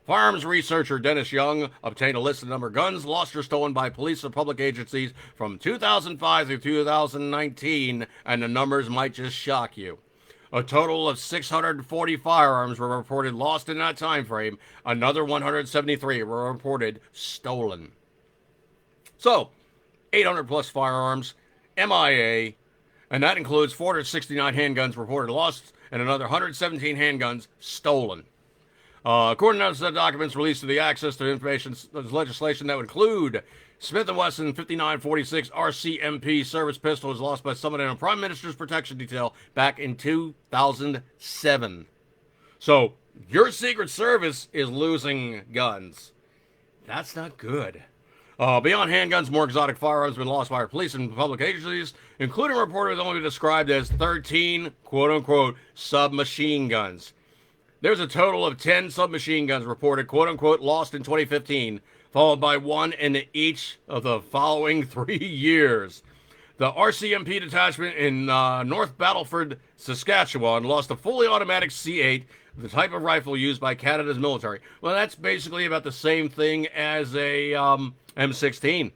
Firearms researcher Dennis Young obtained a list of the number of guns lost or stolen by police or public agencies from 2005 through 2019, and the numbers might just shock you. A total of 640 firearms were reported lost in that time frame. Another 173 were reported stolen. So, 800 plus firearms, MIA, and that includes 469 handguns reported lost and another 117 handguns stolen. According to the documents released to the access to information legislation that would include Smith & Wesson 5946 RCMP service pistol was lost by someone in a Prime Minister's protection detail back in 2007. So, your Secret Service is losing guns. That's not good. Beyond handguns, more exotic firearms have been lost by our police and public agencies, including reportedly only described as 13, quote-unquote, submachine guns. There's a total of 10 submachine guns reported, quote-unquote, lost in 2015, followed by one in each of the following 3 years. The RCMP detachment in North Battleford, Saskatchewan, lost a fully automatic C8, the type of rifle used by Canada's military. Well, that's basically about the same thing as a M16.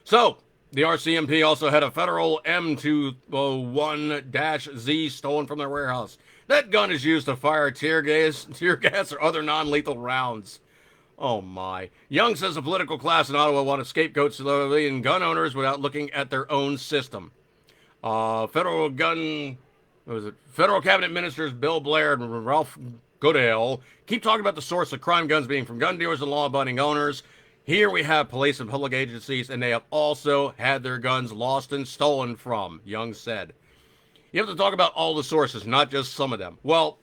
So, the RCMP also had a federal M201-Z stolen from their warehouse. That gun is used to fire tear gas, or other non-lethal rounds. Oh my. Young says the political class in Ottawa want to scapegoat civilian gun owners without looking at their own system. Federal cabinet ministers Bill Blair and Ralph Goodale keep talking about the source of crime guns being from gun dealers and law-abiding owners. Here we have police and public agencies, and they have also had their guns lost and stolen from, Young said. You have to talk about all the sources, not just some of them. Well,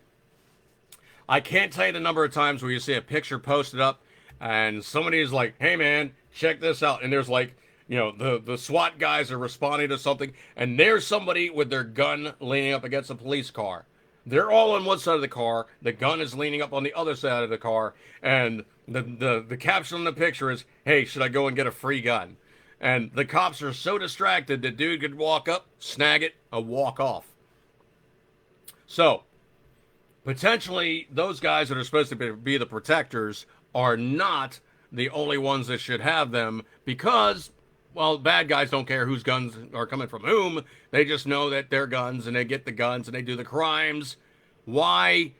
I can't tell you the number of times where you see a picture posted up and somebody's like, hey man, check this out. And there's like, you know, the SWAT guys are responding to something and there's somebody with their gun leaning up against a police car. They're all on one side of the car. The gun is leaning up on the other side of the car. And the caption on the picture is, hey, should I go and get a free gun? And the cops are so distracted that dude could walk up, snag it, and walk off. So, potentially, those guys that are supposed to be the protectors are not the only ones that should have them because, well, bad guys don't care whose guns are coming from whom. They just know that they're guns, and they get the guns, and they do the crimes. Why?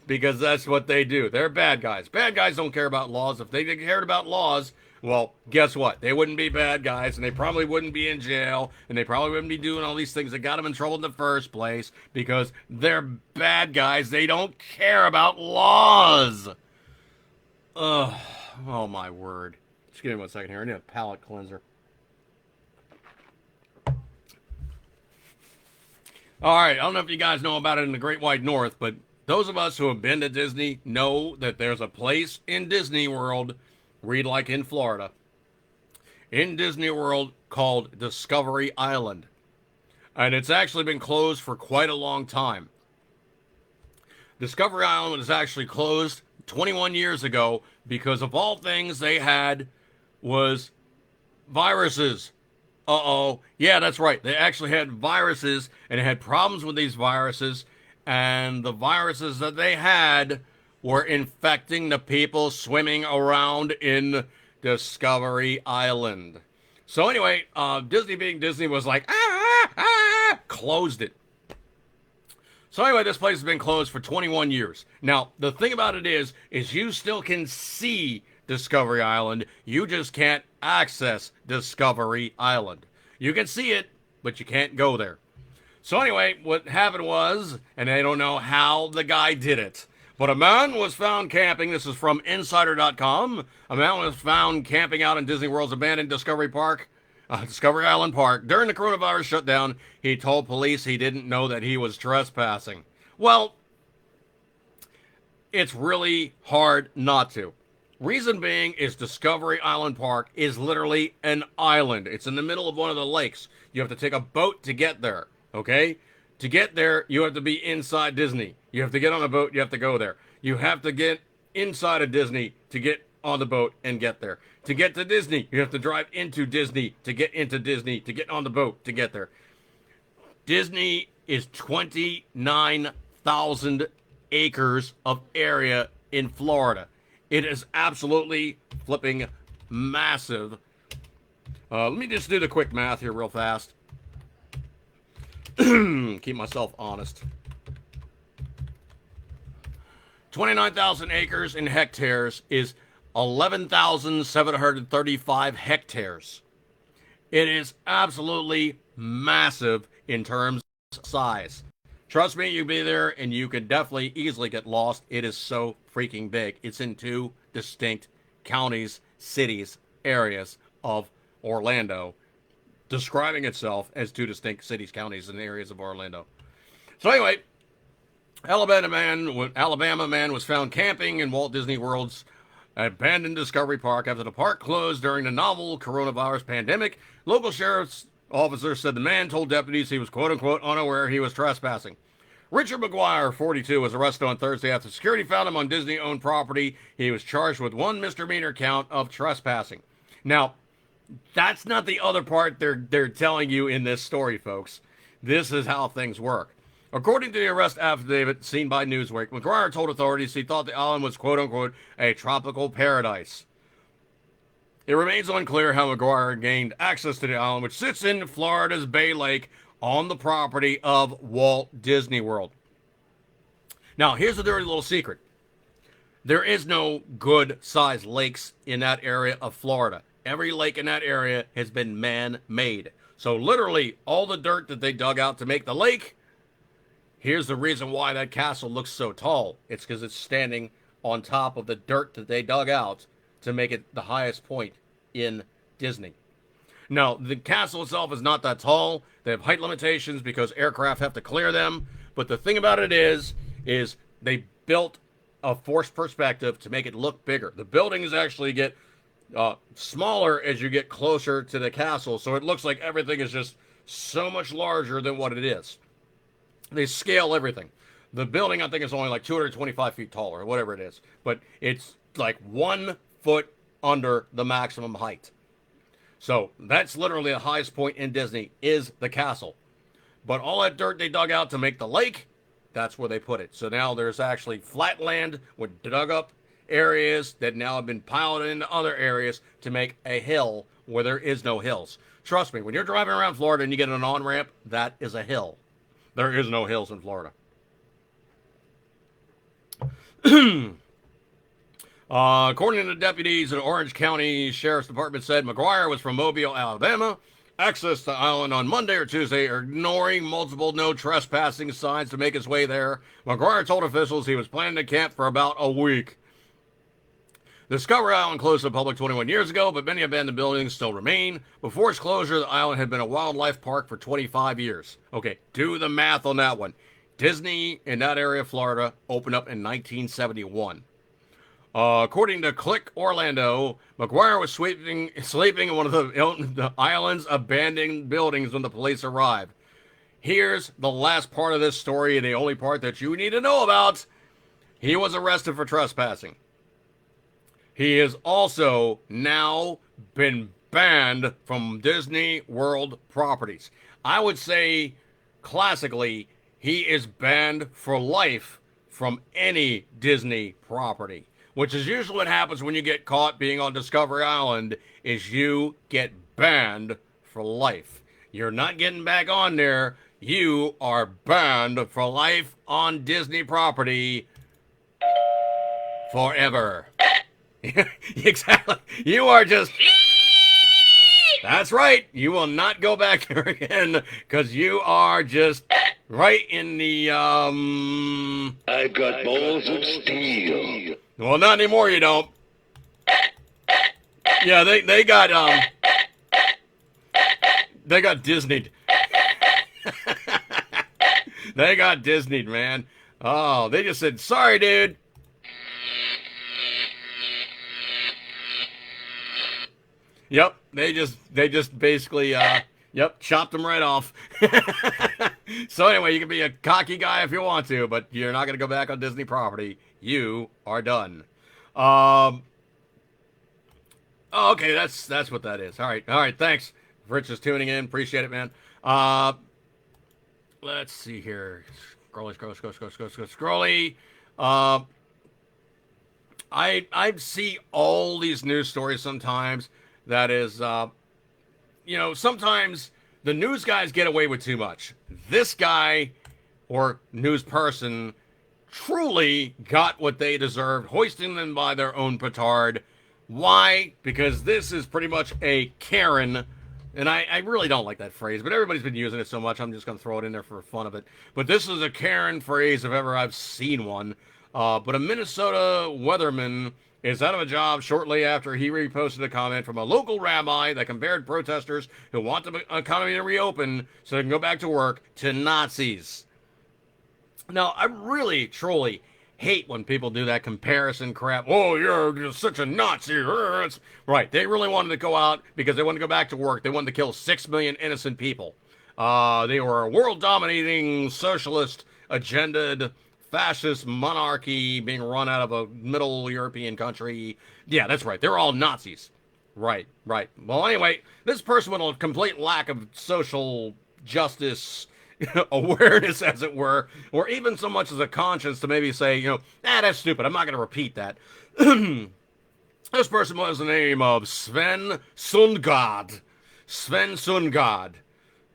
Because that's what they do. They're bad guys. Bad guys don't care about laws. If they cared about laws, well, guess what? They wouldn't be bad guys, and they probably wouldn't be in jail, and they probably wouldn't be doing all these things that got them in trouble in the first place because they're bad guys. They don't care about laws. Ugh. Oh, my word. Just give me 1 second here. I need a palate cleanser. All right. I don't know if you guys know about it in the Great White North, but those of us who have been to Disney know that there's a place in Disney World, read like in Florida, in Disney World called Discovery Island. And it's actually been closed for quite a long time. Discovery Island was actually closed 21 years ago because of all things they had was viruses. Uh-oh. Yeah, that's right. They actually had viruses and had problems with these viruses. And the viruses that they had were infecting the people swimming around in Discovery Island. So anyway, Disney being Disney was like, closed it. So anyway, this place has been closed for 21 years. Now, the thing about it is you still can see Discovery Island. You just can't access Discovery Island. You can see it, but you can't go there. So anyway, what happened was, and I don't know how the guy did it, but a man was found camping. This is from Insider.com. A man was found camping out in Disney World's abandoned Discovery Island Park. During the coronavirus shutdown, he told police he didn't know that he was trespassing. Well, it's really hard not to. Reason being is Discovery Island Park is literally an island. It's in the middle of one of the lakes. You have to take a boat to get there, okay? To get there, you have to be inside Disney. You have to get on a boat, you have to go there. You have to get inside of Disney to get on the boat and get there. To get to Disney, you have to drive into Disney to get into Disney, to get on the boat to get there. Disney is 29,000 acres of area in Florida. It is absolutely flipping massive. Let me just do the quick math here real fast. Keep myself honest. 29,000 acres in hectares is 11,735 hectares. It is absolutely massive in terms of size. Trust me, you be there and you could definitely easily get lost. It is so freaking big. It's in two distinct counties, cities, areas of Orlando, describing itself as two distinct cities, counties, and areas of Orlando. So anyway, Alabama man was found camping in Walt Disney World's abandoned Discovery Park after the park closed during the novel coronavirus pandemic. Local sheriff's officer said the man told deputies he was quote-unquote unaware he was trespassing. Richard McGuire, 42, was arrested on Thursday after security found him on Disney-owned property. He was charged with one misdemeanor count of trespassing. Now, That's not the other part they're telling you in this story, folks. This is how things work. According to the arrest affidavit seen by Newsweek, McGuire told authorities he thought the island was quote-unquote a tropical paradise. It remains unclear how McGuire gained access to the island, which sits in Florida's Bay Lake on the property of Walt Disney World. Now, here's a dirty little secret. There is no good-sized lakes in that area of Florida. Every lake in that area has been man-made. So literally, all the dirt that they dug out to make the lake, here's the reason why that castle looks so tall. It's because it's standing on top of the dirt that they dug out to make it the highest point in Disney. Now, the castle itself is not that tall. They have height limitations because aircraft have to clear them. But the thing about it is they built a forced perspective to make it look bigger. The buildings actually get smaller as you get closer to the castle, so it looks like everything is just so much larger than what it is. They scale everything. The building, I think, is only like 225 feet tall or whatever it is, but it's like 1 foot under the maximum height. So that's literally the highest point in Disney is the castle. But all that dirt they dug out to make the lake, that's where they put it. So now there's actually flat land with dug up areas that now have been piled into other areas to make a hill where there is no hills. Trust me, when you're driving around Florida and you get an on-ramp, that is a hill. There is no hills in Florida. According to the deputies, the Orange County Sheriff's Department said McGuire was from Mobile, Alabama. Access to the island on Monday or Tuesday, ignoring multiple no trespassing signs to make his way there. McGuire told officials he was planning to camp for about a week. Discovery Island closed to the public 21 years ago, but many abandoned buildings still remain. Before its closure, the island had been a wildlife park for 25 years. Okay, do the math on that one. Disney in that area of Florida opened up in 1971. According to Click Orlando, McGuire was sleeping in one of the island's abandoned buildings when the police arrived. Here's the last part of this story, and the only part that you need to know about. He was arrested for trespassing. He has also now been banned from Disney World properties. I would say, classically, he is banned for life from any Disney property. Which is usually what happens when you get caught being on Discovery Island, is you get banned for life. You're not getting back on there. You are banned for life on Disney property forever. Exactly. You are just... That's right. You will not go back there again because you are just right in the... I've got balls of steel. Well, not anymore, you don't. Yeah, they got Disney'd. They got Disney'd, man. Oh, they just said, sorry, dude. Yep, they just basically, chopped them right off. So anyway, you can be a cocky guy if you want to, but you're not going to go back on Disney property. You are done. Okay, that's what that is. All right, thanks. Rich is tuning in. Appreciate it, man. Let's see here. Scrolly. I see all these news stories sometimes that is, sometimes the news guys get away with too much. This guy or news person truly got what they deserved, hoisting them by their own petard. Why? Because this is pretty much a Karen, and I really don't like that phrase, but everybody's been using it so much, I'm just going to throw it in there for fun of it. But this is a Karen phrase if ever I've seen one. But a Minnesota weatherman is out of a job shortly after he reposted a comment from a local rabbi that compared protesters who want the economy to reopen so they can go back to work to Nazis. Now, I really, truly hate when people do that comparison crap. Oh, you're such a Nazi. Right. They really wanted to go out because they wanted to go back to work. They wanted to kill 6 million innocent people. They were a world-dominating, socialist, agendaed, fascist monarchy being run out of a middle European country. Yeah, that's right. They're all Nazis. Right, right. Well, anyway, this person with a complete lack of social justice awareness, as it were, or even so much as a conscience to maybe say, that's stupid. I'm not going to repeat that. This person was the name of Sven Sundgaard. Sven Sundgaard.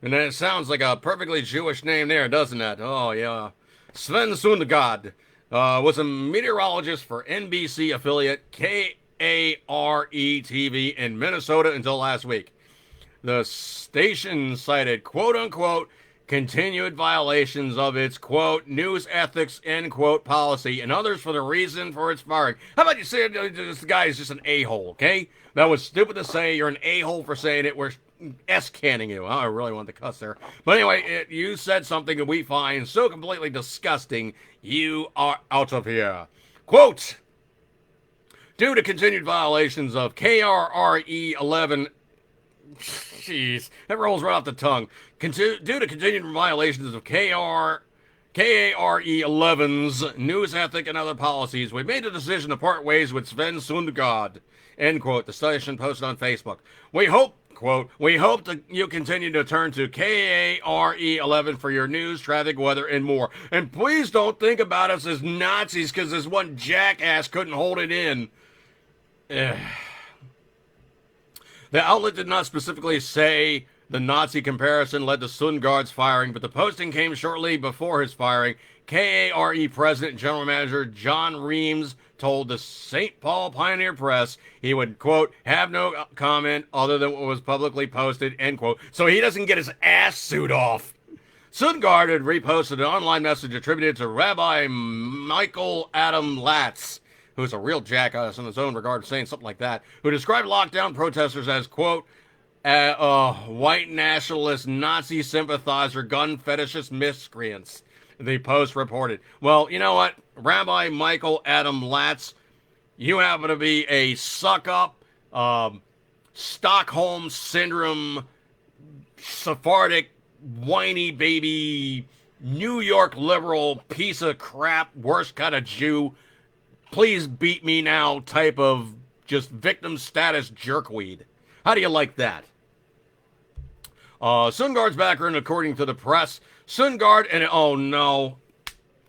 And it sounds like a perfectly Jewish name there, doesn't it? Oh, yeah. Sven Sundgaard was a meteorologist for NBC affiliate KARE TV in Minnesota until last week. The station cited, quote-unquote, continued violations of its, quote, news ethics, end quote, policy, and others for the reason for its firing. How about you say this guy is just an a-hole, okay? That was stupid to say. You're an a-hole for saying it. We're S-canning you. I really wanted to cuss there. But anyway, you said something that we find so completely disgusting, you are out of here. Quote, due to continued violations of KRRE 11... Jeez, that rolls right off the tongue. Due to continued violations of KRE 11's news ethic and other policies, we made the decision to part ways with Sven Sundgaard. End quote. The station posted on Facebook. We hope, quote, we hope that you continue to turn to KARE 11 for your news, traffic, weather, and more. And please don't think about us as Nazis because this one jackass couldn't hold it in. The outlet did not specifically say the Nazi comparison led to Sundgaard's firing, but the posting came shortly before his firing. KARE President and General Manager John Reams told the St. Paul Pioneer Press he would, quote, have no comment other than what was publicly posted, end quote, so he doesn't get his ass suit off. Sundgaard had reposted an online message attributed to Rabbi Michael Adam Latz, who's a real jackass in his own regard, saying something like that, who described lockdown protesters as, quote, white nationalist, Nazi sympathizer, gun fetishist miscreants, the Post reported. Well, you know what? Rabbi Michael Adam Latz, you happen to be a suck-up, Stockholm Syndrome, Sephardic, whiny baby, New York liberal, piece of crap, worst kind of Jew, please beat me now type of just victim status jerkweed. How do you like that? Sundgaard's background, according to the press, Sundgaard and... Oh, no.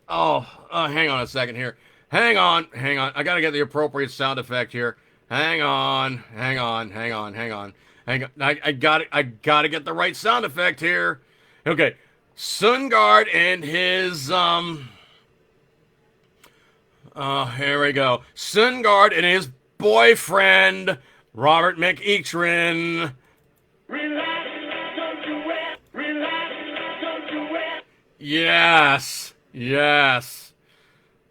Hang on a second here. Hang on. I got to get the appropriate sound effect here. Hang on. I got to get the right sound effect here. Okay. Sundgaard and his... here we go. Sundgaard and his boyfriend, Robert McEachran. Relax, don't do it. Relax, don't do it. Yes.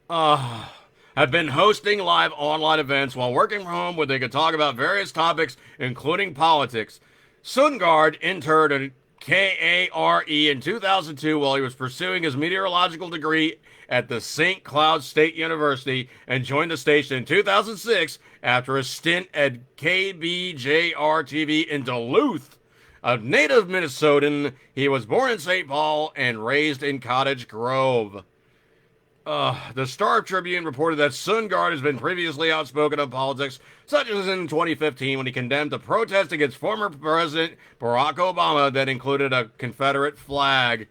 Have been hosting live online events while working from home where they could talk about various topics, including politics. Sundgaard interned at KARE in 2002 while he was pursuing his meteorological degree at the St. Cloud State University and joined the station in 2006 after a stint at KBJR-TV in Duluth. A native Minnesotan, he was born in St. Paul and raised in Cottage Grove. The Star Tribune reported that Sundgaard has been previously outspoken on politics, such as in 2015 when he condemned a protest against former President Barack Obama that included a Confederate flag.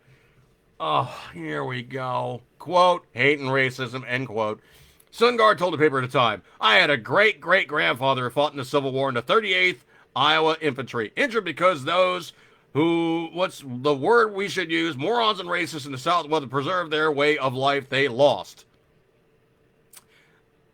Here we go. Quote, hate and racism, end quote. Sundgaard told the paper at the time, I had a great-great-grandfather who fought in the Civil War in the 38th Iowa Infantry, injured because those who, what's the word we should use, morons and racists in the South wanted to preserve their way of life they lost.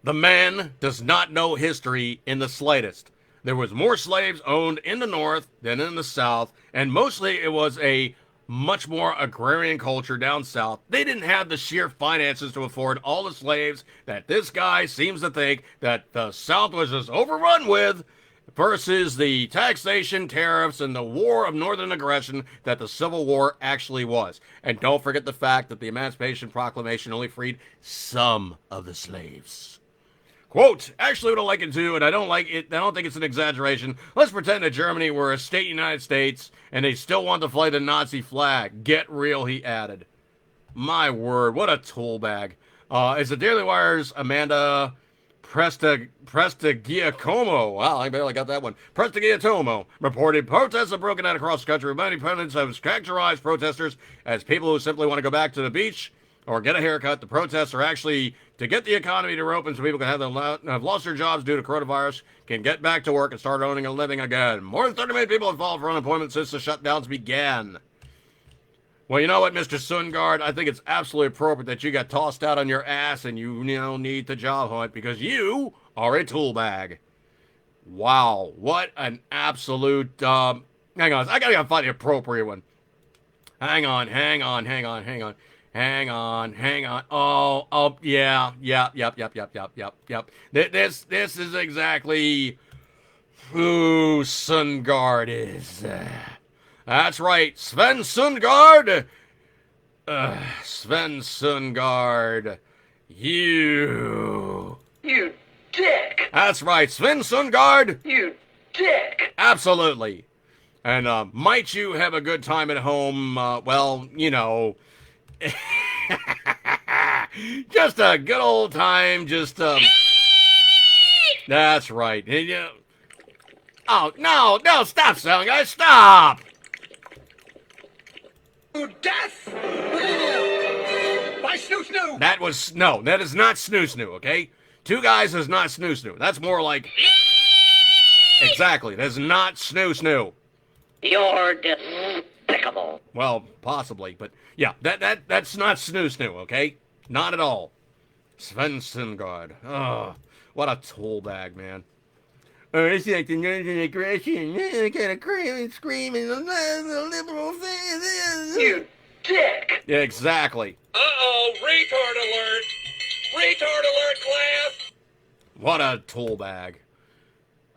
The man does not know history in the slightest. There was more slaves owned in the North than in the South, and mostly it was a much more agrarian culture down south. They didn't have the sheer finances to afford all the slaves that this guy seems to think that the South was just overrun with, versus the taxation, tariffs, and the war of northern aggression that the Civil War actually was. And don't forget the fact that the Emancipation Proclamation only freed some of the slaves. Quote, actually what I like it too, and I don't think it's an exaggeration, let's pretend that Germany were a state United States and they still want to fly the Nazi flag. Get real, he added. My word, what a tool bag. As the Daily Wire's Amanda Giacomo. Wow, I barely got that one. Giacomo reported protests have broken out across the country. Many pundits have characterized protesters as people who simply want to go back to the beach or get a haircut. The protests are actually to get the economy to open so people can have lost their jobs due to coronavirus, can get back to work and start earning a living again. More than 30 million people have filed for unemployment since the shutdowns began. Well, you know what, Mr. Sundgaard? I think it's absolutely appropriate that you got tossed out on your ass and you need to job hunt because you are a tool bag. Wow, what an absolute, hang on, I gotta find the appropriate one. Hang on. Oh, yeah, yep. This is exactly who Sundgaard is. That's right, Sven Sundgaard. Sven Sundgaard. You dick! That's right, Sven Sundgaard. You dick! Absolutely. And might you have a good time at home? Well, you know, just a good old time. Just that's right. Oh no! Stop, sound guys! Stop! Death! By snoo snoo! That is not snoo snoo. Okay, two guys is not snoo snoo. That's more like exactly. That's not snoo snoo. You're despicable. Well, possibly, but yeah, that's not snoo snoo. Okay, not at all. Sven Sundgaard. Oh, what a tool bag, man. It's like the northern aggression. Kind of crying, screaming, the liberal thing. You dick! Yeah, exactly. Uh-oh, retard alert! Retard alert, class! What a tool bag.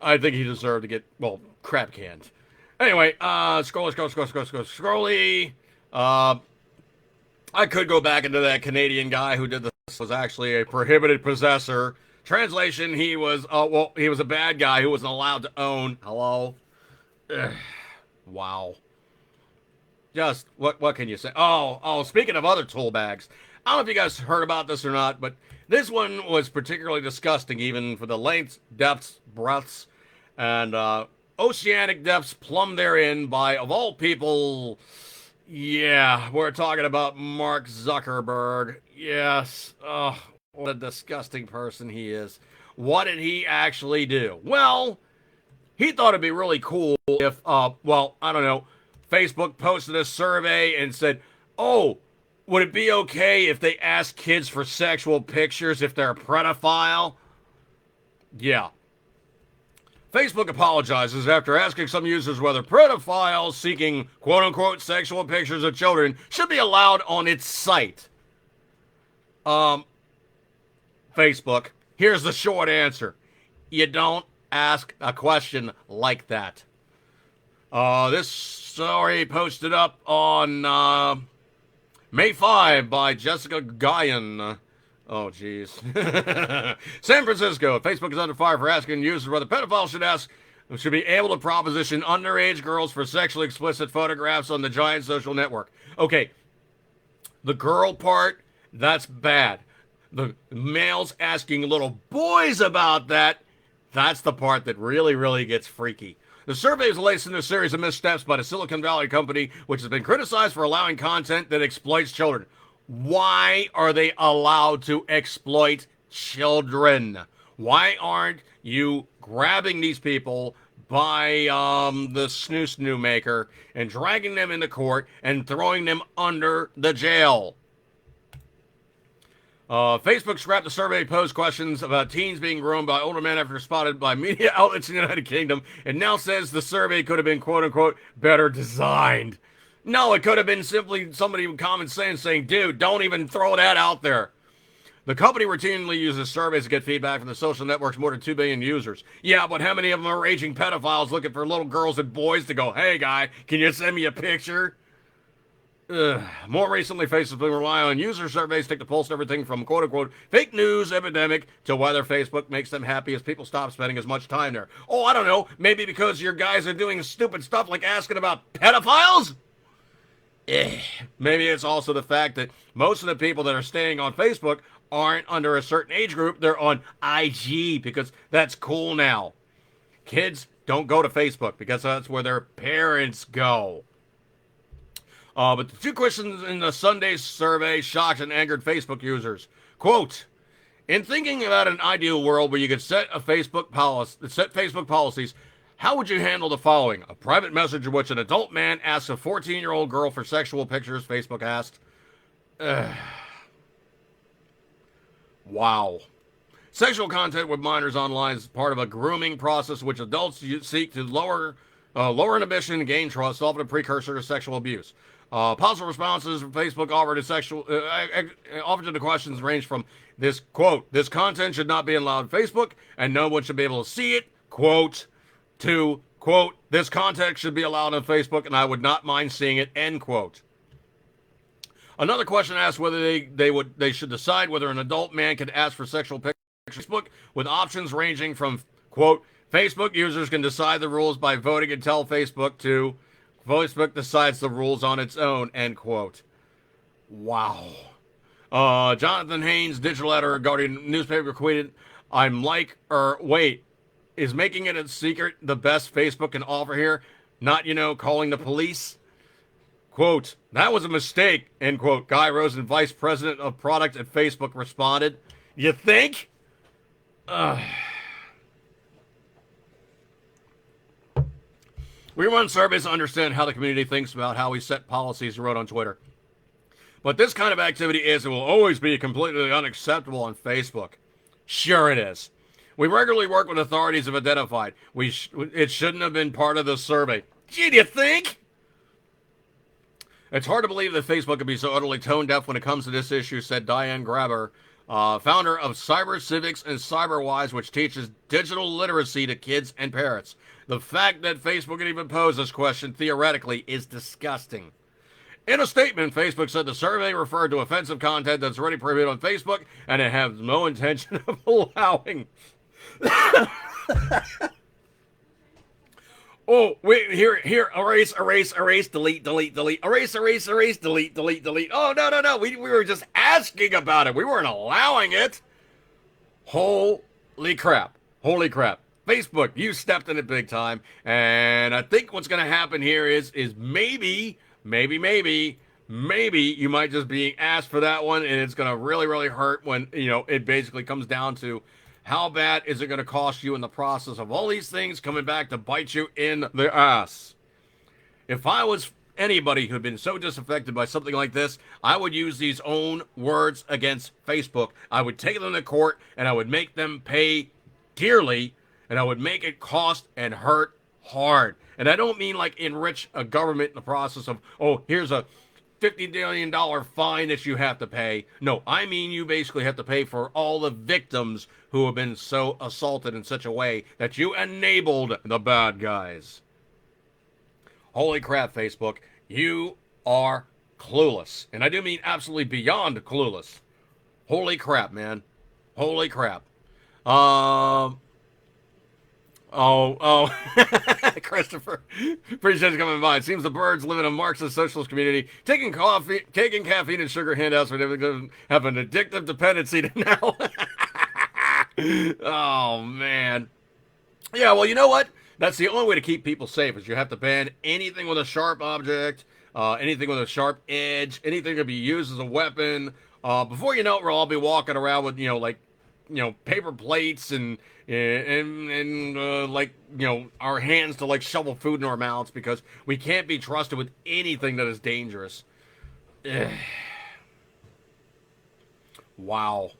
I think he deserved to get, well, crap canned. Anyway, scrolly. I could go back into that Canadian guy who did this was actually a prohibited possessor. Translation, he was a bad guy who wasn't allowed to own. Hello? Ugh. Wow. Just, what can you say? Oh, speaking of other tool bags, I don't know if you guys heard about this or not, but this one was particularly disgusting, even for the lengths, depths, breadths, and oceanic depths plumbed therein by, of all people, yeah, we're talking about Mark Zuckerberg. Yes. Oh, what a disgusting person he is. What did he actually do? Well, he thought it'd be really cool if, well, I don't know, Facebook posted a survey and said, oh, would it be okay if they ask kids for sexual pictures if they're a pedophile? Yeah. Facebook apologizes after asking some users whether pedophiles seeking quote-unquote sexual pictures of children should be allowed on its site. Facebook, here's the short answer. You don't ask a question like that. This story posted up on May 5 by Jessica Guyon. Oh, jeez. San Francisco. Facebook is under fire for asking users whether pedophiles should be able to proposition underage girls for sexually explicit photographs on the giant social network. Okay, the girl part, that's bad. The males asking little boys about that, that's the part that really, really gets freaky. The survey is the latest in a series of missteps by the Silicon Valley company, which has been criticized for allowing content that exploits children. Why are they allowed to exploit children? Why aren't you grabbing these people by the snoo maker and dragging them into court and throwing them under the jail? Facebook scrapped the survey posed questions about teens being groomed by older men after spotted by media outlets in the United Kingdom, and now says the survey could have been quote-unquote better designed. No, it could have been simply somebody with common sense saying, dude, don't even throw that out there. The company routinely uses surveys to get feedback from the social network's more than 2 billion users. Yeah, but how many of them are raging pedophiles looking for little girls and boys to go, hey, guy, can you send me a picture? More recently, Facebook rely on user surveys to take the pulse of everything from quote-unquote fake news epidemic to whether Facebook makes them happy as people stop spending as much time there. Oh, I don't know, maybe because your guys are doing stupid stuff like asking about pedophiles? Maybe it's also the fact that most of the people that are staying on Facebook aren't under a certain age group, they're on IG because that's cool now. Kids don't go to Facebook because that's where their parents go. But the two questions in the Sunday survey shocked and angered Facebook users. Quote, in thinking about an ideal world where you could set Facebook policies, how would you handle the following? A private message in which an adult man asks a 14-year-old girl for sexual pictures, Facebook asked. Wow. Sexual content with minors online is part of a grooming process which adults seek to lower inhibition and gain trust, often a precursor to sexual abuse. Possible responses from Facebook offered to the questions range from this, quote, this content should not be allowed on Facebook and no one should be able to see it, quote, to, quote, this content should be allowed on Facebook and I would not mind seeing it, end quote. Another question asked whether they should decide whether an adult man could ask for sexual pictures on Facebook, with options ranging from, quote, Facebook users can decide the rules by voting and tell Facebook to, Facebook decides the rules on its own, end quote. Wow. Jonathan Haynes, digital editor, Guardian newspaper, tweeted, is making it a secret the best Facebook can offer here? Not, calling the police? Quote, that was a mistake, end quote. Guy Rosen, vice president of product at Facebook, responded. You think? We run surveys to understand how the community thinks about how we set policies, he wrote on Twitter. But this kind of activity is and will always be completely unacceptable on Facebook. Sure it is. We regularly work with authorities have identified. It shouldn't have been part of the survey. Gee, do you think? It's hard to believe that Facebook could be so utterly tone deaf when it comes to this issue, said Diane Graber, founder of Cyber Civics and CyberWise, which teaches digital literacy to kids and parents. The fact that Facebook can even pose this question theoretically is disgusting. In a statement, Facebook said the survey referred to offensive content that's already prohibited on Facebook, and it has no intention of allowing. Oh, wait, here, erase, delete, erase, delete. Oh, no, we were just asking about it. We weren't allowing it. Holy crap. Facebook, you stepped in it big time, and I think what's going to happen here is maybe you might just be asked for that one, and it's going to really, really hurt when, it basically comes down to how bad is it going to cost you in the process of all these things coming back to bite you in the ass. If I was anybody who had been so disaffected by something like this, I would use these own words against Facebook. I would take them to court, and I would make them pay dearly, and I would make it cost and hurt hard. And I don't mean like enrich a government in the process of, oh, here's a $50 million fine that you have to pay. No, I mean you basically have to pay for all the victims who have been so assaulted in such a way that you enabled the bad guys. Holy crap, Facebook. You are clueless. And I do mean absolutely beyond clueless. Holy crap, man. Holy crap. Christopher, appreciate you coming by. It seems the birds live in a Marxist socialist community, taking caffeine and sugar handouts, where they have an addictive dependency to now. Oh, man. Yeah, well, you know what? That's the only way to keep people safe, is you have to ban anything with a sharp object, anything with a sharp edge, anything that can be used as a weapon. Before you know it, we'll all be walking around with, paper plates and our hands to shovel food in our mouths, because we can't be trusted with anything that is dangerous. Wow.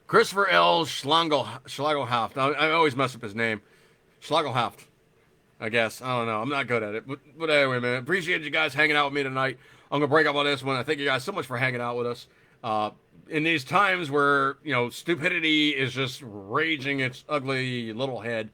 Christopher L. Schlagelhaft. I always mess up his name. Schlagelhaft, I guess. I don't know. I'm not good at it. But anyway, man, appreciate you guys hanging out with me tonight. I'm going to break up on this one. I thank you guys so much for hanging out with us. In these times where, stupidity is just raging its ugly little head,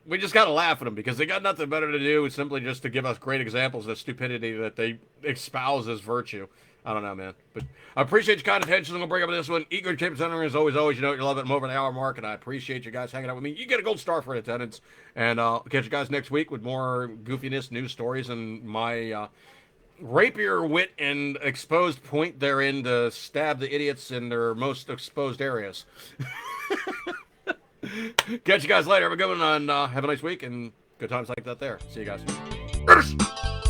we just got to laugh at them, because they got nothing better to do simply just to give us great examples of stupidity that they espouse as virtue. I don't know, man. But I appreciate your kind attention. I'm going to break up on this one. Eager to keep attending as always. You love it. I'm over the hour mark, and I appreciate you guys hanging out with me. You get a gold star for attendance. And I'll catch you guys next week with more goofiness, news stories, and my rapier wit and exposed point therein to stab the idiots in their most exposed areas. Catch you guys later. Have a good one, and have a nice week, and good times like that there. See you guys.